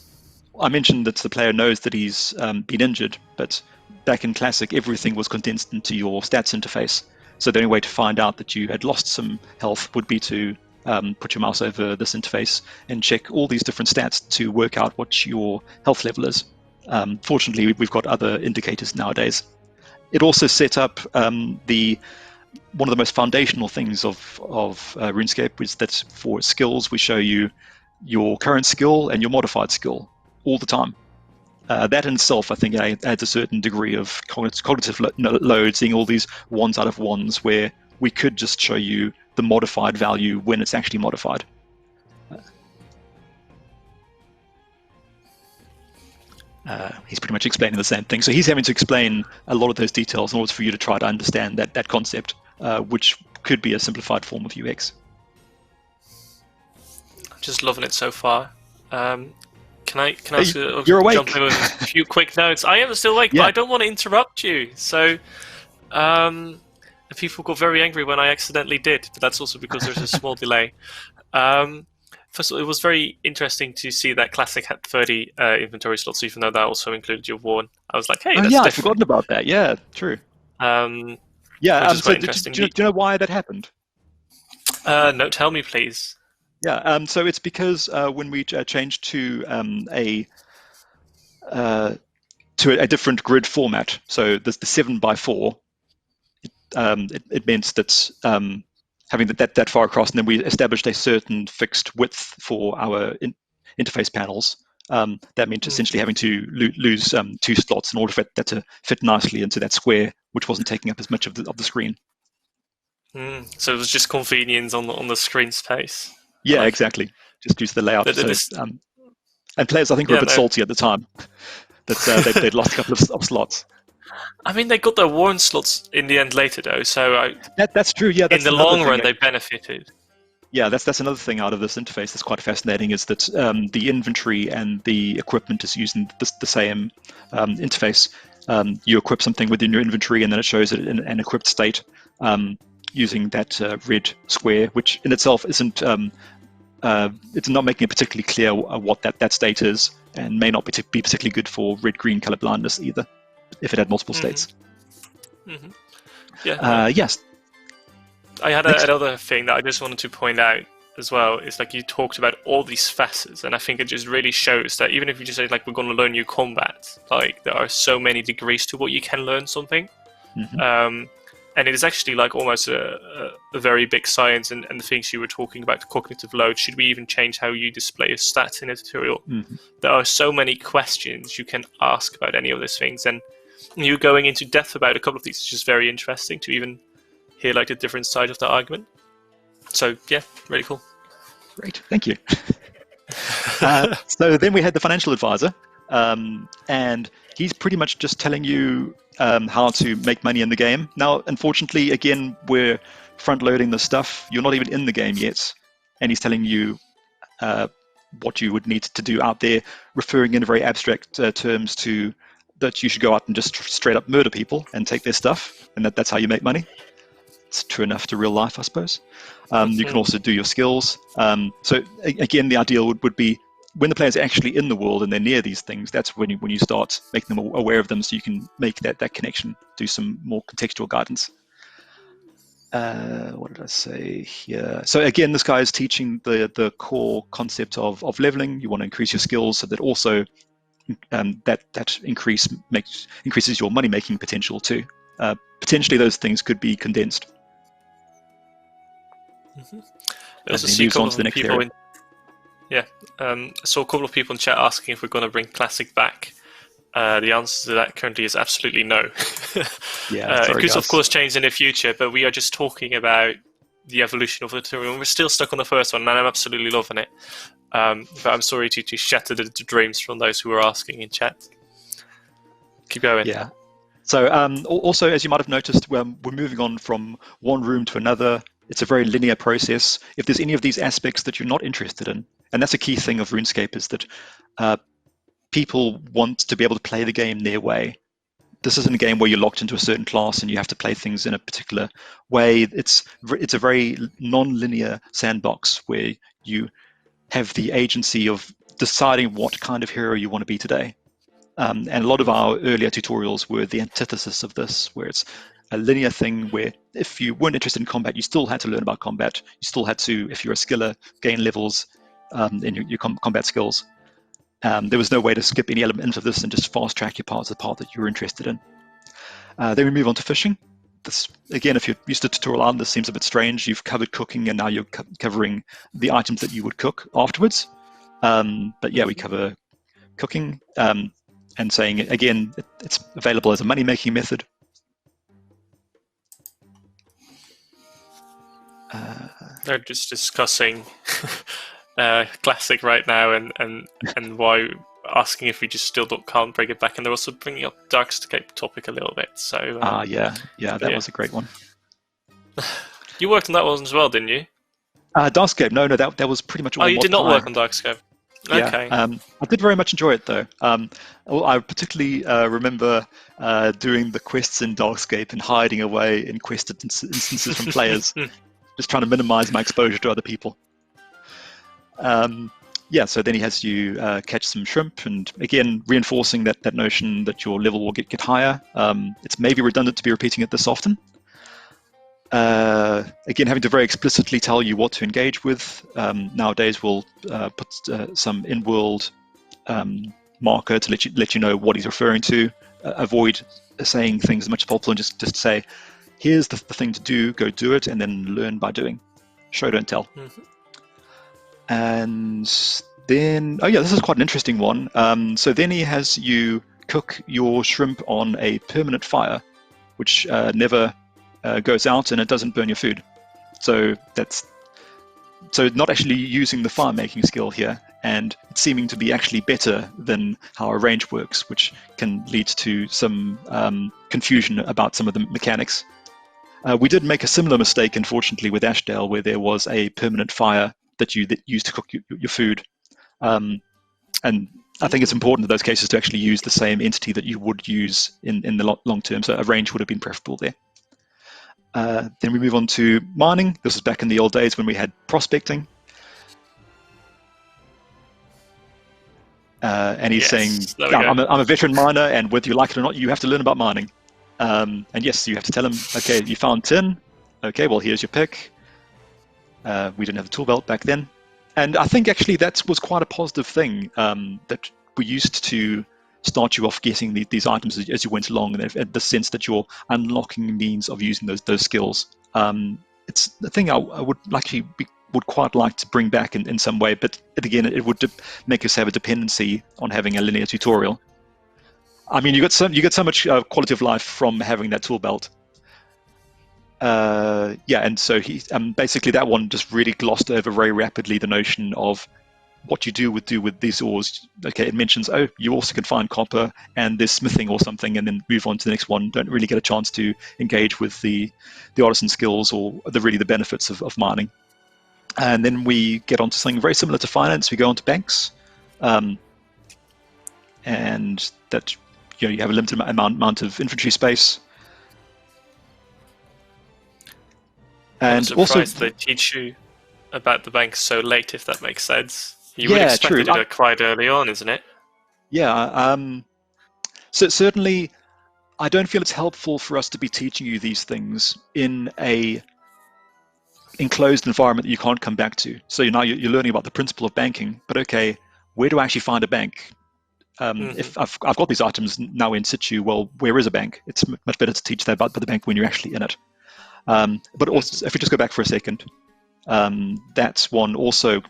I mentioned that the player knows that he's been injured, but back in Classic, everything was condensed into your stats interface. So the only way to find out that you had lost some health would be to put your mouse over this interface and check all these different stats to work out what your health level is. Fortunately, we've got other indicators nowadays. It also set up one of the most foundational things of RuneScape is that for skills, we show you your current skill and your modified skill all the time. That in itself, I think, adds a certain degree of cognitive load, seeing all these ones out of ones where we could just show you the modified value when it's actually modified. He's pretty much explaining the same thing. So he's having to explain a lot of those details in order for you to try to understand that concept, which could be a simplified form of UX. I'm just loving it so far. Can I you're awake. jump in with a few quick notes? I am still awake, Yeah. but I don't want to interrupt you. So, people got very angry when I accidentally did, but that's also because there's a small delay. First of all, it was very interesting to see that Classic had 30 inventory slots, even though that also included your Warn. I was like, hey, that's I'd different. forgotten about that. Yeah, true. Which is So quite do interesting. you know why that happened? No, tell me, please. Yeah, so it's because when we changed to a different grid format, so the 7x4, it meant that having that far across, and then we established a certain fixed width for our interface panels. That meant essentially having to lose 2 slots in order for that to fit nicely into that square, which wasn't taking up as much of the screen. So it was just convenience on the screen space. Yeah, exactly. Just use the layout. And players, I think, were a bit salty at the time that they'd lost a couple of slots. I mean, they got their Warren slots in the end later, though. So that's true. Yeah, that's in the long run, they benefited. Yeah, that's another thing out of this interface that's quite fascinating, is that the inventory and the equipment is using the same interface. You equip something within your inventory, and then it shows it in an equipped state using that red square, which in itself isn't. It's not making it particularly clear what that state is, and may not be particularly good for red-green color blindness either, if it had multiple states. Yeah. Yes. I had another thing that I just wanted to point out as well. Is like you talked about all these facets, and I think it just really shows that even if you just say like we're going to learn new combat, like there are so many degrees to what you can learn something. And it is actually like almost a very big science, and the things you were talking about, the cognitive load. Should we even change how you display your stats in a tutorial? There are so many questions you can ask about any of these things, and you going into depth about a couple of these is just very interesting to even hear like the different side of the argument. So yeah, really cool. Great, thank you. So then we had the financial advisor, and he's pretty much just telling you how to make money in the game. Now, unfortunately, again, we're front-loading the stuff. You're not even in the game yet, and he's telling you what you would need to do out there, referring in very abstract terms to that you should go out and just straight up murder people and take their stuff, and that's how you make money. It's true enough to real life, I suppose. You can also do your skills. So again, the ideal would be when the player's actually in the world and they're near these things, that's when you start making them aware of them, so you can make that connection, do some more contextual guidance. What did I say here? So again, this guy is teaching the core concept of leveling. You want to increase your skills so that also that increases your money-making potential too. Potentially those things could be condensed. I also see a couple of people I saw a couple of people in chat asking if we're going to bring Classic back. The answer to that currently is absolutely no. It could of course change in the future, but we are just talking about the evolution of the tutorial. We're still stuck on the first one, and I'm absolutely loving it. But I'm sorry to shatter the dreams from those who were asking in chat. Keep going. Yeah. So also, as you might have noticed, we're moving on from one room to another. It's a very linear process. If there's any of these aspects that you're not interested in, and that's a key thing of RuneScape, is that people want to be able to play the game their way. This isn't a game where you're locked into a certain class and you have to play things in a particular way. It's a very non-linear sandbox where you have the agency of deciding what kind of hero you want to be today. And a lot of our earlier tutorials were the antithesis of this, where it's a linear thing where if you weren't interested in combat, you still had to learn about combat. You still had to, if you're a skiller, gain levels in your combat skills. There was no way to skip any element of this and just fast track your part to the part that you were interested in. Then we move on to fishing. This, again, if you're used to Tutorial Island, this seems a bit strange. You've covered cooking and now you're covering the items that you would cook afterwards. But yeah, we cover cooking and saying, again, it's available as a money-making method. They're just discussing Classic right now and why, asking if we just still can't bring it back, and they're also bringing up Darkscape topic a little bit. So yeah, that was a great one. You worked on that one as well, didn't you? Darkscape, no, that was pretty much all. Oh, you did not work on Darkscape. Okay. Yeah, I did very much enjoy it though. I particularly remember doing the quests in Darkscape and hiding away in quest instances from players, just trying to minimize my exposure to other people. Yeah, so then he has you catch some shrimp, and again, reinforcing that notion that your level will get higher. It's maybe redundant to be repeating it this often. Again, having to very explicitly tell you what to engage with. Nowadays, we'll put some in-world marker to let you know what he's referring to. Avoid saying things as much as possible, and just say, here's the thing to do, go do it, and then learn by doing. Show, don't tell. Mm-hmm. And then, oh yeah, this is quite an interesting one. So then he has you cook your shrimp on a permanent fire, which never goes out, and it doesn't burn your food. So not actually using the fire making skill here, and it's seeming to be actually better than how a range works, which can lead to some confusion about some of the mechanics. We did make a similar mistake, unfortunately, with Ashdale, where there was a permanent fire that you used to cook your food. And I think it's important in those cases to actually use the same entity that you would use in the long term. So a range would have been preferable there. Then we move on to mining. This was back in the old days when we had prospecting. And he's saying, I'm a veteran miner, and whether you like it or not, you have to learn about mining. And yes, you have to tell him, okay, you found tin. Okay, well, here's your pick. We didn't have a tool belt back then. And I think actually that was quite a positive thing, that we used to start you off getting these items as you went along, and the sense that you're unlocking means of using those skills. It's the thing I would quite like to bring back in some way, but again, it would make us have a dependency on having a linear tutorial. I mean, you get so much quality of life from having that tool belt. Yeah, and so he basically that one just really glossed over very rapidly the notion of what you do with these ores. Okay, it mentions, oh, you also can find copper and there's smithing or something, and then move on to the next one. Don't really get a chance to engage with the artisan skills or the benefits of mining. And then we get onto something very similar to finance. We go on to banks, and that you have a limited amount of inventory space. And I'm surprised they teach you about the banks so late, if that makes sense. You would expect it to quite early on, isn't it? Yeah. So certainly, I don't feel it's helpful for us to be teaching you these things in a enclosed environment that you can't come back to. So now you're learning about the principle of banking, but okay, where do I actually find a bank? If I've got these items now in situ, well, where is a bank? It's much better to teach that about the bank when you're actually in it. But also, if we just go back for a second, that's one also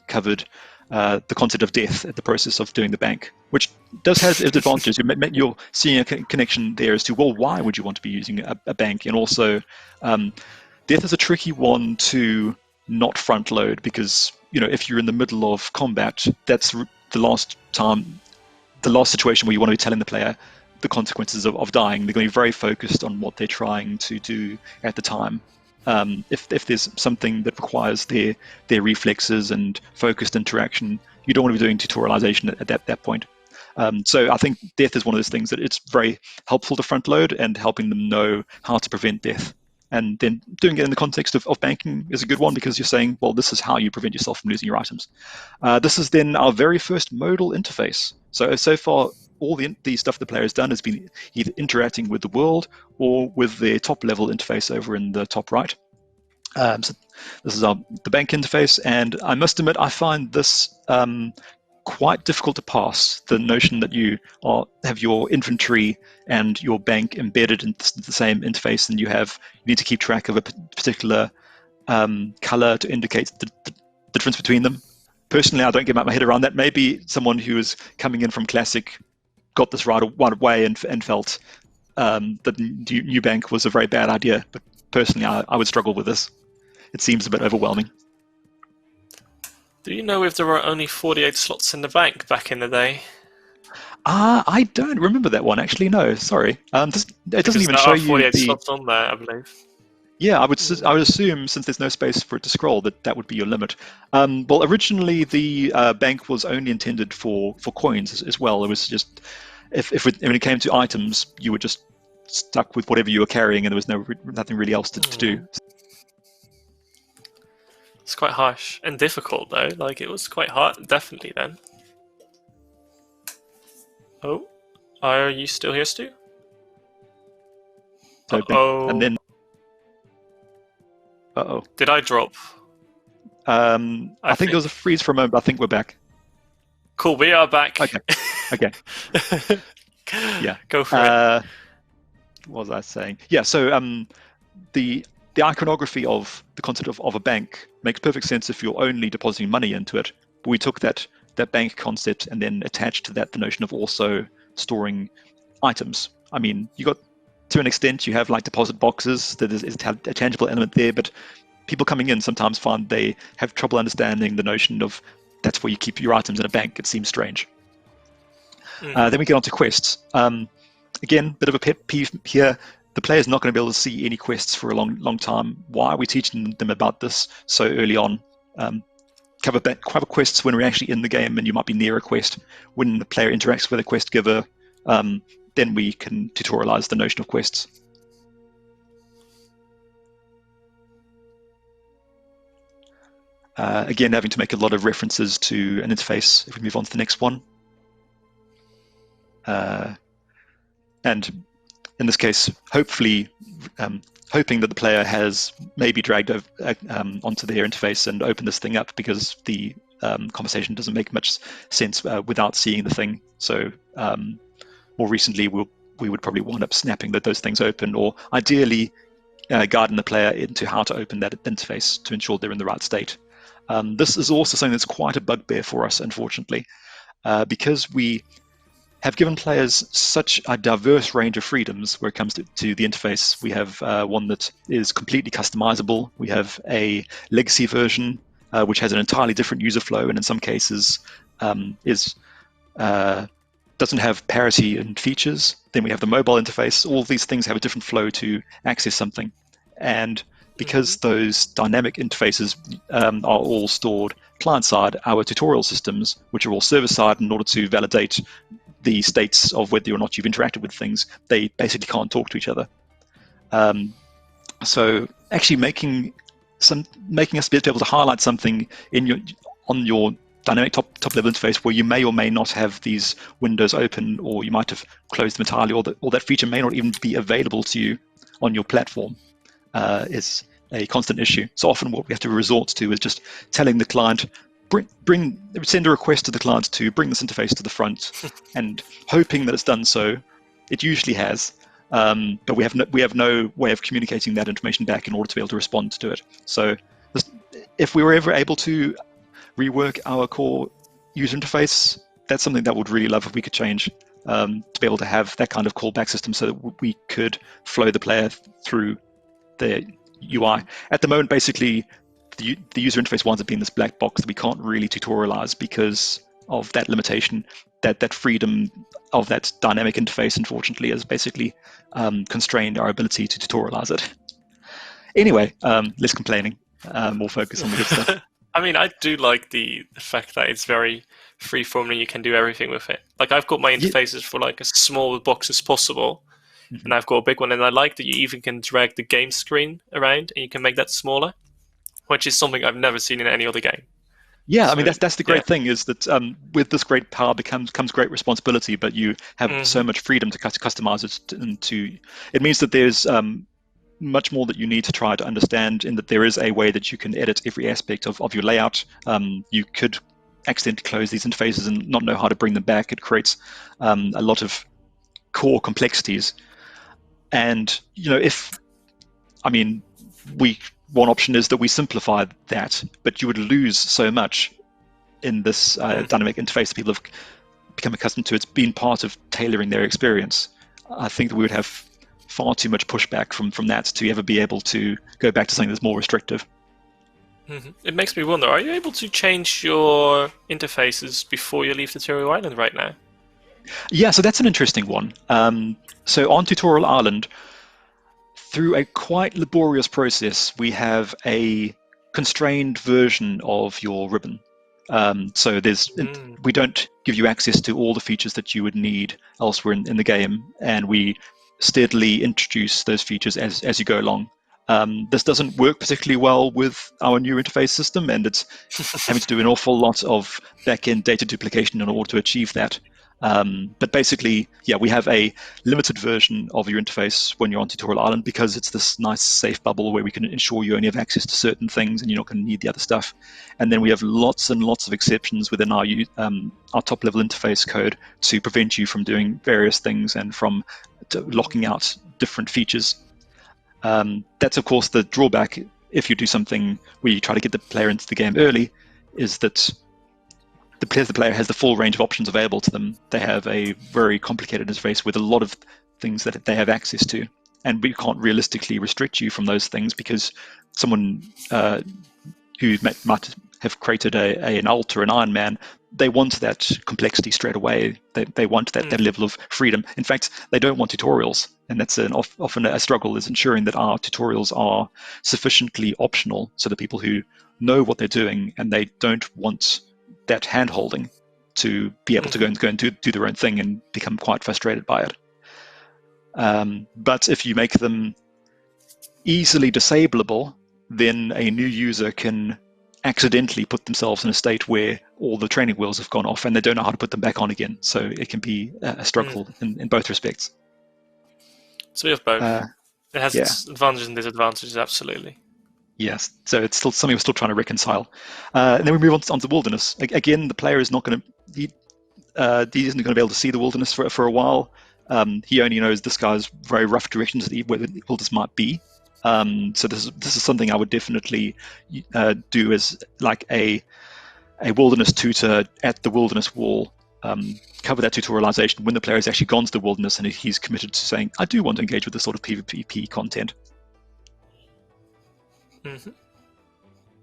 covered the concept of death at the process of doing the bank, which does have its advantages. You're seeing a connection there as to, well, why would you want to be using a bank? And also, death is a tricky one to not front load, because if you're in the middle of combat, that's the last situation where you want to be telling the player the consequences of dying. They're going to be very focused on what they're trying to do at the time. If there's something that requires their reflexes and focused interaction, you don't want to be doing tutorialization at that point. So I think death is one of those things that it's very helpful to front load, and helping them know how to prevent death. And then doing it in the context of banking is a good one, because you're saying, well, this is how you prevent yourself from losing your items. This is then our very first modal interface. So far, all the stuff the player has done has been either interacting with the world or with their top level interface over in the top right. So this is the bank interface, and I must admit I find this quite difficult to pass. The notion that you have your inventory and your bank embedded in the same interface, and you need to keep track of a particular color to indicate the difference between them. Personally, I don't get my head around that. Maybe someone who is coming in from Classic got this right away and felt that new bank was a very bad idea. But personally, I would struggle with this. It seems a bit overwhelming. Do you know if there were only 48 slots in the bank back in the day? I don't remember that one, actually. No, sorry. It doesn't even show you 48 slots on there, I believe. Yeah, I would assume, since there's no space for it to scroll, that would be your limit. Well, originally the bank was only intended for coins as well. It was just when it came to items, you were just stuck with whatever you were carrying, and there was nothing really else to do. It's quite harsh and difficult, though. Like, it was quite hard, definitely, then. Oh, are you still here, Stu? Uh-oh. And then... Uh-oh. Did I drop? I think there was a freeze for a moment, but I think we're back. Cool, we are back. Okay. Yeah. Go for it. What was I saying? Yeah, so the iconography of the concept of a bank makes perfect sense if you're only depositing money into it. But we took that bank concept and then attached to that the notion of also storing items. I mean, to an extent, you have like deposit boxes. That is a tangible element there, but people coming in sometimes find they have trouble understanding the notion of that's where you keep your items in a bank. It seems strange. Then we get on to quests. Again, bit of a pet peeve here. The player's not going to be able to see any quests for a long time. Why are we teaching them about this so early on? Cover quests when we're actually in the game and you might be near a quest. When the player interacts with a quest giver, then we can tutorialize the notion of quests. Again, having to make a lot of references to an interface. If we move on to the next one. And in this case, hopefully, hoping that the player has maybe dragged onto their interface and opened this thing up, because the conversation doesn't make much sense without seeing the thing. So more recently, we would probably wind up snapping those things open, or ideally guiding the player into how to open that interface to ensure they're in the right state. This is also something that's quite a bugbear for us, unfortunately, because we have given players such a diverse range of freedoms when it comes to the interface. We have one that is completely customizable. We have a legacy version, which has an entirely different user flow, and in some cases doesn't have parity in features. Then we have the mobile interface. All of these things have a different flow to access something. And because those dynamic interfaces are all stored client-side, our tutorial systems, which are all server-side in order to validate the states of whether or not you've interacted with things, they basically can't talk to each other. So actually making us be able to highlight something on your dynamic top level interface where you may or may not have these windows open, or you might have closed them entirely, or that feature may not even be available to you on your platform, is a constant issue. So often what we have to resort to is just telling the client, send a request to the client to bring this interface to the front, and hoping that it's done so. It usually has, but we have no way of communicating that information back in order to be able to respond to it. So if we were ever able to rework our core user interface, that's something that would really love if we could change, to be able to have that kind of callback system so that we could flow the player through the UI. At the moment, basically, the user interface winds up being this black box that we can't really tutorialize because of that limitation. That freedom of that dynamic interface, unfortunately, has basically constrained our ability to tutorialize it. Anyway, less complaining, more focus on the good stuff. I mean, I do like the fact that it's very freeform and you can do everything with it. Like, I've got my interfaces for like as small a box as possible, and I've got a big one, and I like that you even can drag the game screen around and you can make that smaller, which is something I've never seen in any other game. Yeah, I So mean that's the great thing is that with this great power comes great responsibility, but you have so much freedom to customize it and to. It means that there's much more that you need to try to understand, in that there is a way that you can edit every aspect of your layout. You could accidentally close these interfaces and not know how to bring them back. It creates a lot of core complexities. And one option is that we simplify that, but you would lose so much in this dynamic interface that people have become accustomed to. It's been part of tailoring their experience. I think that we would have far too much pushback from that to ever be able to go back to something that's more restrictive. It makes me wonder, are you able to change your interfaces before you leave Tutorial Island right now? Yeah, so that's an interesting one. So on Tutorial Island, through a quite laborious process, we have a constrained version of your ribbon. So we don't give you access to all the features that you would need elsewhere in the game, and we steadily introduce those features as you go along. This doesn't work particularly well with our new interface system, and it's having to do an awful lot of back-end data duplication in order to achieve that. But basically, yeah, we have a limited version of your interface when you're on Tutorial Island, because it's this nice safe bubble where we can ensure you only have access to certain things and you're not going to need the other stuff. And then we have lots and lots of exceptions within our top-level interface code to prevent you from doing various things and from locking out different features. That's, of course, the drawback if you do something where you try to get the player into the game early, is that the player has the full range of options available to them. They have a very complicated interface with a lot of things that they have access to, and we can't realistically restrict you from those things, because someone who might have created an alt or an Iron Man, they want that complexity straight away. They want that level of freedom. In fact, they don't want tutorials, and that's often a struggle, is ensuring that our tutorials are sufficiently optional so that people who know what they're doing and they don't want that hand-holding to be able to go and do their own thing and become quite frustrated by it. But if you make them easily disableable, then a new user can accidentally put themselves in a state where all the training wheels have gone off and they don't know how to put them back on again. So it can be a struggle in both respects. So we have both. It has its advantages and disadvantages, absolutely. Yes, so it's still something we're still trying to reconcile. And then we move on to Wilderness. Again, the player is not going to... He isn't going to be able to see the Wilderness for a while. He only knows this guy's very rough directions where the Wilderness might be. So this is something I would definitely do as like a Wilderness tutor at the Wilderness wall. Cover that tutorialization when the player has actually gone to the Wilderness and he's committed to saying, I do want to engage with this sort of PvP content.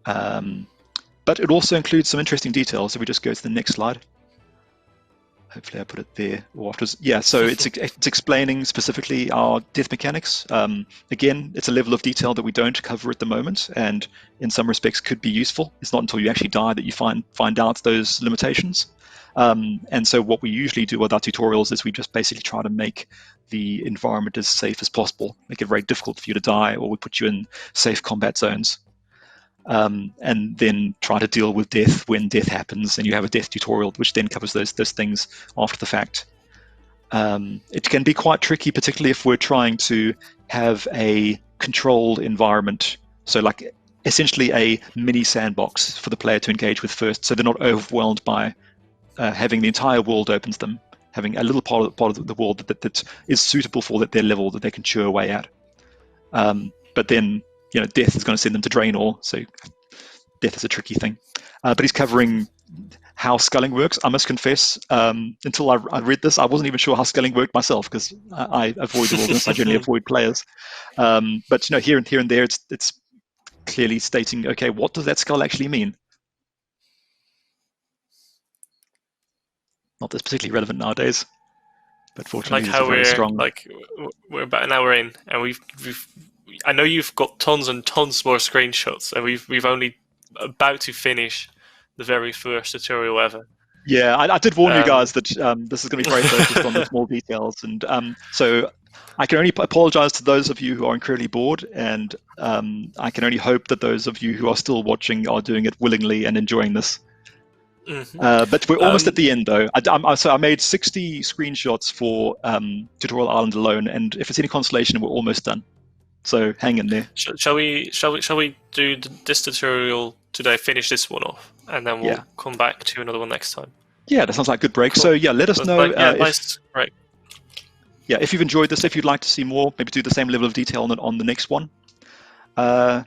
But it also includes some interesting details. If we just go to the next slide. Hopefully I put it there. Yeah, so it's explaining specifically our death mechanics. Again, it's a level of detail that we don't cover at the moment, and in some respects could be useful. It's not until you actually die that you find out those limitations. And so what we usually do with our tutorials is we just basically try to make the environment as safe as possible, make it very difficult for you to die, or we put you in safe combat zones. And then try to deal with death when death happens, and you have a death tutorial which then covers those things after the fact. It can be quite tricky, particularly if we're trying to have a controlled environment, so like essentially a mini sandbox for the player to engage with first, so they're not overwhelmed by having the entire world open to them, having a little part of the world that is suitable for their level that they can chew away at. But then death is going to send them to Draenor, so death is a tricky thing. But he's covering how sculling works. I must confess, until I read this, I wasn't even sure how sculling worked myself, because I avoid the Wilderness. I generally avoid players. But here and there, it's clearly stating, okay, what does that skull actually mean? Not that's particularly relevant nowadays, but fortunately, like how very strong. We're about an hour in, and we've I know you've got tons and tons more screenshots, and we've only about to finish the very first tutorial ever. Yeah, I did warn you guys that this is going to be very focused on the small details, and so I can only apologize to those of you who are incredibly bored, and I can only hope that those of you who are still watching are doing it willingly and enjoying this. But we're almost at the end, though. So I made 60 screenshots for Tutorial Island alone, and if it's any consolation, we're almost done. So hang in there. Shall we do this tutorial today? Finish this one off, and then we'll come back to another one next time. Yeah, that sounds like a good break. Cool. So yeah, let us know. Nice break. Yeah, if you've enjoyed this, if you'd like to see more, maybe do the same level of detail on the next one. Yeah,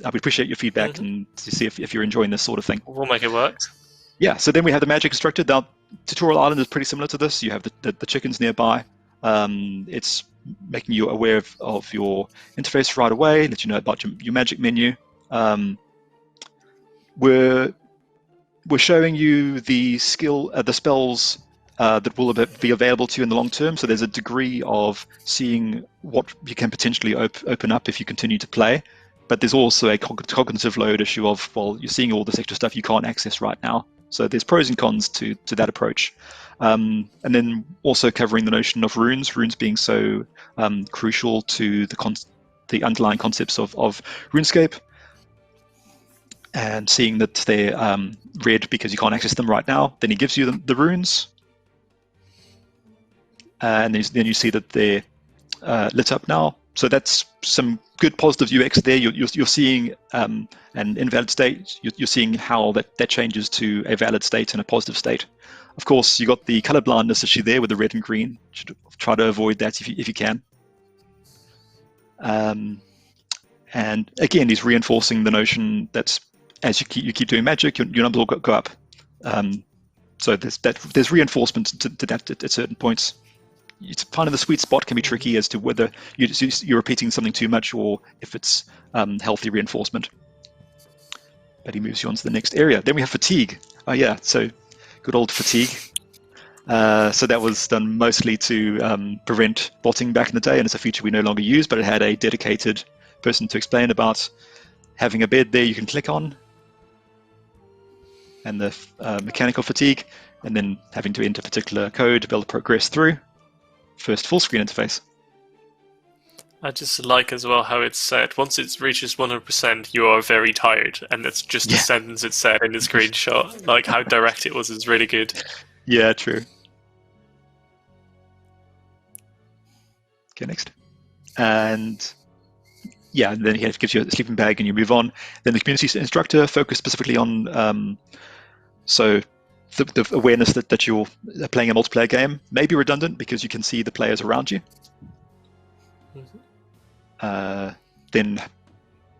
I would appreciate your feedback and to see if you're enjoying this sort of thing. We'll make it work. Yeah, so then we have the magic instructor. Now, Tutorial Island is pretty similar to this. You have the chickens nearby. It's making you aware of your interface right away, let you know about your magic menu. We're showing you the spells that will be available to you in the long term. So there's a degree of seeing what you can potentially open up if you continue to play. But there's also a cognitive load issue of, well, you're seeing all this extra stuff you can't access right now. So there's pros and cons to that approach. And then also covering the notion of runes being so crucial to the underlying concepts of RuneScape, and seeing that they're red because you can't access them right now. Then he gives you the runes, and then you see that they're lit up now. So that's some good positive UX there. You're seeing an invalid state. You're seeing how that changes to a valid state and a positive state. Of course, you got the color blindness issue there with the red and green. You should try to avoid that if you can. And again, he's reinforcing the notion that as you keep doing magic, your numbers will go up. So there's reinforcement to that at certain points. It's finding the sweet spot can be tricky as to whether you're repeating something too much or if it's healthy reinforcement. But he moves you on to the next area. Then we have fatigue. Oh yeah, so good old fatigue. So that was done mostly to prevent botting back in the day, and it's a feature we no longer use, but it had a dedicated person to explain about having a bed there you can click on, and the mechanical fatigue, and then having to enter particular code to be able to progress through. First full screen interface. I just like as well how it's said, once it reaches 100%, you are very tired, and that's just the sentence it said in the screenshot. Like how direct it was is really good. Yeah, true. Okay, next. And yeah, and then he gives you a sleeping bag and you move on. Then the community instructor focused specifically on so the awareness that you're playing a multiplayer game may be redundant because you can see the players around you. Then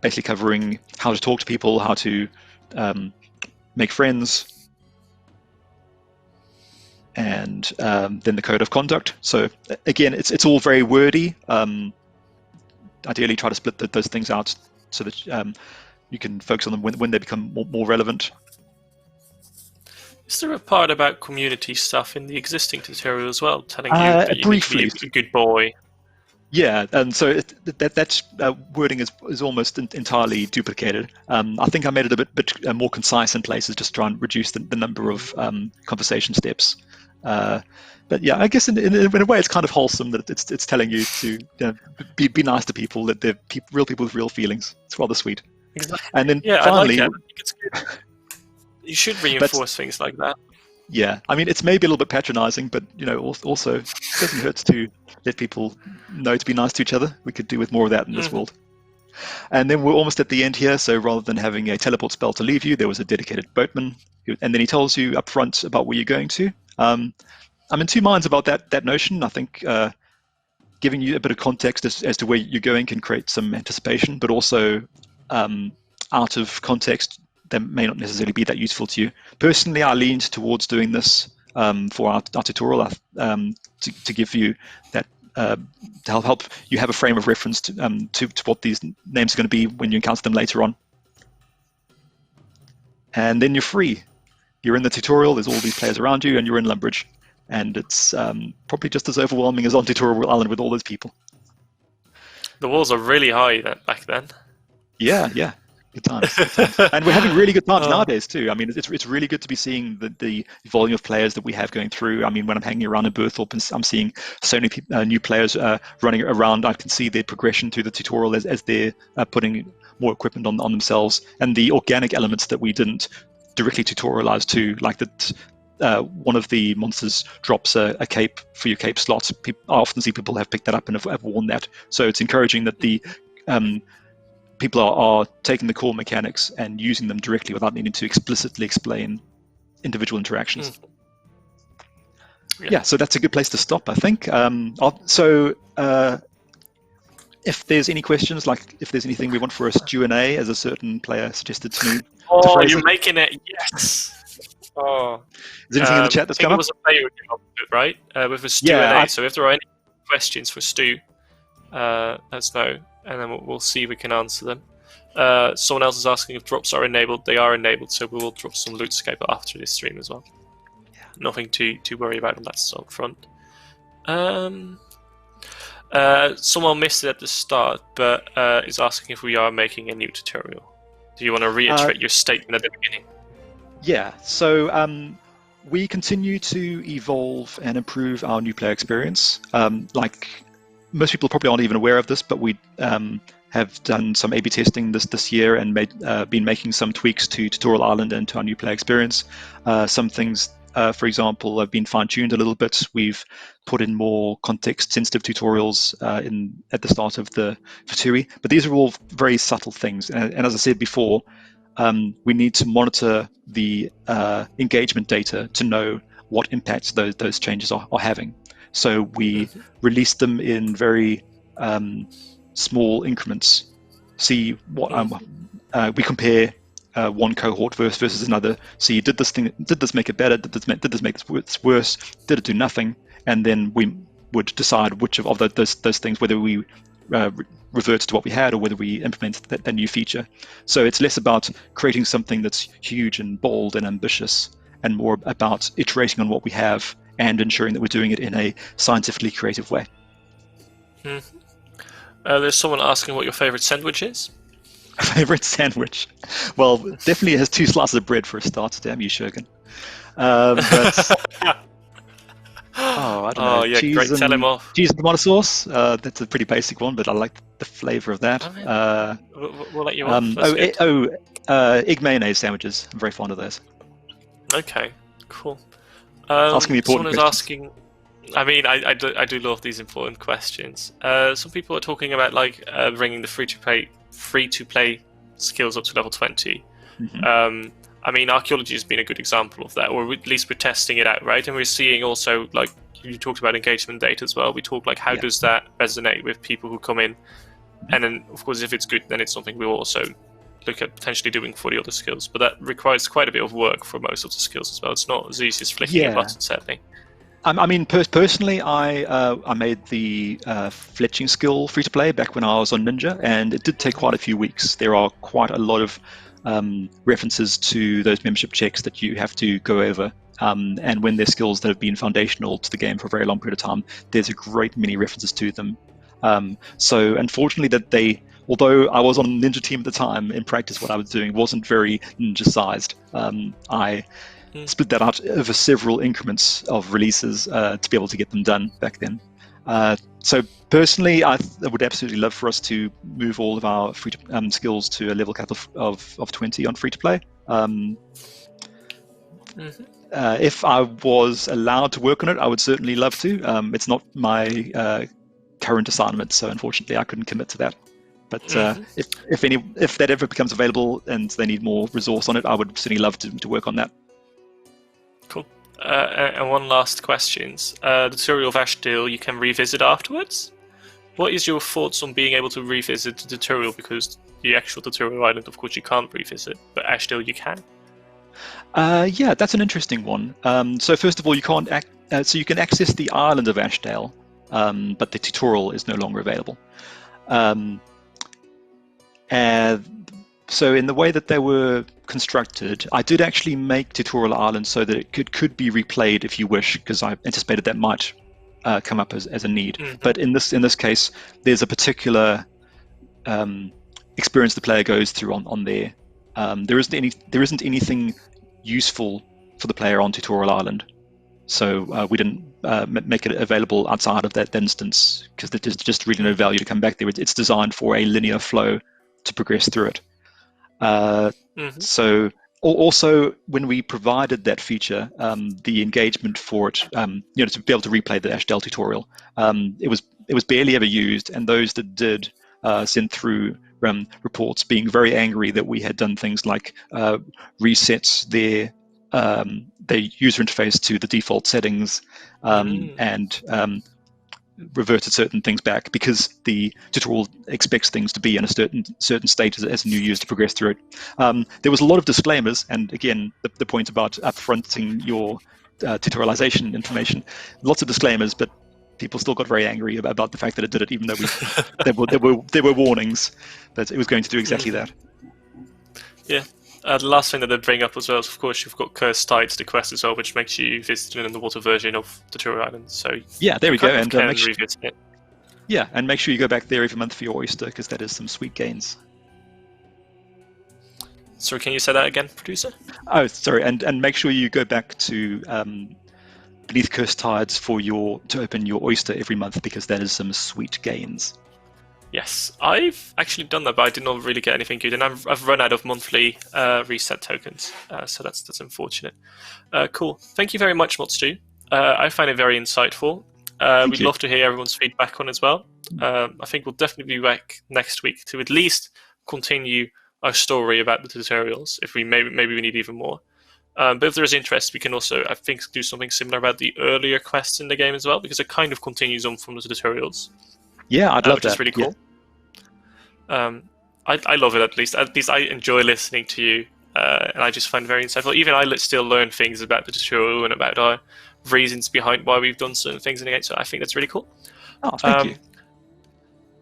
basically covering how to talk to people, how to make friends, and then the code of conduct. So again, it's all very wordy. Ideally, try to split those things out so that you can focus on them when they become more relevant. Is there a part about community stuff in the existing tutorial as well, telling you that you briefly. need to be a good boy? Yeah, and so that wording is almost entirely duplicated. I think I made it a bit more concise in places, just try and reduce the number of conversation steps. But yeah, I guess in a way it's kind of wholesome that it's telling you to be nice to people, that they're real people with real feelings. It's rather sweet. Exactly. And then yeah, finally, I like that. I think it's good. You should reinforce things like that. Yeah, I mean, it's maybe a little bit patronizing, but also it doesn't hurt to let people know to be nice to each other. We could do with more of that in this world. And then we're almost at the end here, so rather than having a teleport spell to leave you, there was a dedicated boatman, and then he tells you up front about where you're going to. I'm in two minds about that notion. I think giving you a bit of context as to where you're going can create some anticipation, but also out of context, that may not necessarily be that useful to you. Personally, I leaned towards doing this for our tutorial to give you that, to help you have a frame of reference to what these names are going to be when you encounter them later on. And then you're free. You're in the tutorial, there's all these players around you, and you're in Lumbridge. And it's probably just as overwhelming as on Tutorial Island with all those people. The walls are really high back then. Yeah. Good times. And we're having really good times nowadays too. I mean, it's really good to be seeing the volume of players that we have going through. I mean, when I'm hanging around in Berthorpe, I'm seeing so many new players running around. I can see their progression through the tutorial as they're putting more equipment on themselves, and the organic elements that we didn't directly tutorialized too, like that. One of the monsters drops a cape for your cape slots. I often see people have picked that up and have worn that. So it's encouraging that the people are taking the core mechanics and using them directly without needing to explicitly explain individual interactions. Yeah, so that's a good place to stop, I think. If there's any questions, like if there's anything we want for a Q&A, as a certain player suggested to me. Oh, you're making it, yes! Oh. Is there anything in the chat that's come up? I think it was a player who came up with it, right? With a Q&A. So if there are any questions for Stu, let us know, and then we'll see if we can answer them. Someone else is asking if drops are enabled. They are enabled, so we will drop some RuneScape after this stream as well. Yeah. Nothing to worry about on that front. Someone missed it at the start, but is asking if we are making a new tutorial. Do you want to reiterate your statement at the beginning? Yeah, so we continue to evolve and improve our new player experience. Like most people probably aren't even aware of this, but we have done some A/B testing this year and been making some tweaks to Tutorial Island and to our new player experience. Some things, for example, have been fine-tuned a little bit. We've put in more context-sensitive tutorials at the start of the Futuri, but these are all very subtle things. And as I said before, we need to monitor the engagement data to know what impacts those changes are having. So we release them in very small increments. See what we compare one cohort versus another. See, did this make it better? Did this make it worse? Did it do nothing? And then we would decide which of those things, whether we revert to what we had or whether we implement that new feature. So it's less about creating something that's huge and bold and ambitious, and more about iterating on what we have and ensuring that we're doing it in a scientifically creative way. There's someone asking what your favorite sandwich is. Favorite sandwich? Well, definitely it has 2 slices of bread for a start. Damn you, Shogun. I don't know. Yeah, great. Tell him off. Cheese and tomato sauce. That's a pretty basic one, but I like the flavor of that. We'll let you on. Egg mayonnaise sandwiches. I'm very fond of those. Okay, cool. Asking the important someone is questions. asking. I mean, I do love these important questions. Some people are talking about bringing the free to play skills up to level 20. Mm-hmm. I mean, archaeology has been a good example of that, or at least we're testing it out, right? And we're seeing also, like you talked about engagement data as well. We talk how does that resonate with people who come in, and then of course if it's good, then it's something we'll also look at potentially doing for the other skills. But that requires quite a bit of work for most of the skills as well. It's not as easy as flicking a button, sadly. I mean, personally, I made the fletching skill free to play back when I was on Ninja, and it did take quite a few weeks. There are quite a lot of references to those membership checks that you have to go over, and when they're skills that have been foundational to the game for a very long period of time, there's a great many references to them. So unfortunately, although I was on a Ninja team at the time, in practice what I was doing wasn't very Ninja-sized. I split that out over several increments of releases to be able to get them done back then. So personally, I would absolutely love for us to move all of our skills to a level cap of 20 on free-to-play. If I was allowed to work on it, I would certainly love to. It's not my current assignment, so unfortunately I couldn't commit to that. But if that ever becomes available and they need more resource on it, I would certainly love to work on that. Cool. And one last question. The tutorial of Ashdale you can revisit afterwards. What is your thoughts on being able to revisit the tutorial? Because the actual tutorial island, of course, you can't revisit, but Ashdale you can. Yeah, that's an interesting one. So first of all, you can't so you can access the island of Ashdale, but the tutorial is no longer available. So in the way that they were constructed, I did actually make Tutorial Island so that it could be replayed if you wish, because I anticipated that might come up as a need. But in this case, there's a particular experience the player goes through on there. There isn't anything useful for the player on Tutorial Island, so we didn't make it available outside of that instance because there's just really no value to come back there. It's designed for a linear flow to progress through it. So Also, when we provided that feature, the engagement for it, to be able to replay the Ashdale tutorial, it was barely ever used, and those that did sent through reports being very angry that we had done things like reset their user interface to the default settings and reverted certain things back because the tutorial expects things to be in a certain state as a new user to progress through it. There was a lot of disclaimers, and again, the point about upfronting your tutorialization information, lots of disclaimers, but people still got very angry about the fact that it did it, even though there were warnings that it was going to do exactly that. Yeah. The last thing that they bring up as well is, of course, you've got Cursed Tides, the quest as well, which makes you visit an underwater version of Tutorial Island. So yeah, there we go. And revisit it. Yeah, and make sure you go back there every month for your oyster, because that is some sweet gains. Sorry, can you say that again, producer? Oh, sorry, and make sure you go back to Beneath Cursed Tides to open your oyster every month, because that is some sweet gains. Yes, I've actually done that, but I did not really get anything good, and I've run out of monthly reset tokens, so that's unfortunate. Cool. Thank you very much, Stu. I find it very insightful. We'd love to hear everyone's feedback on it as well. I think we'll definitely be back next week to at least continue our story about the tutorials. If we maybe we need even more. But if there is interest, we can also, I think, do something similar about the earlier quests in the game as well, because it kind of continues on from the tutorials. Yeah, I'd love that. Which is really cool. Yeah. I love it, at least. At least I enjoy listening to you, and I just find it very insightful. Even I still learn things about the tutorial and about our reasons behind why we've done certain things in the game, so I think that's really cool. Oh, thank you.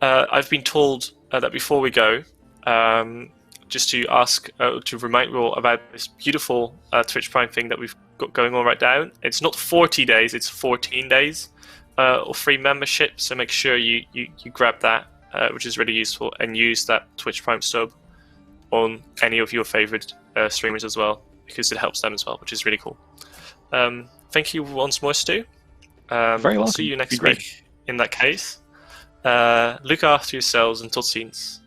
I've been told that before we go, just to ask, to remind you all about this beautiful Twitch Prime thing that we've got going on right now. It's not 40 days, it's 14 days of free membership, so make sure you grab that, which is really useful, and use that Twitch Prime sub on any of your favorite streamers as well, because it helps them as well, which is really cool. Thank you once more, Stu. Very welcome. I'll see you next week in that case. Look after yourselves and tot ziens.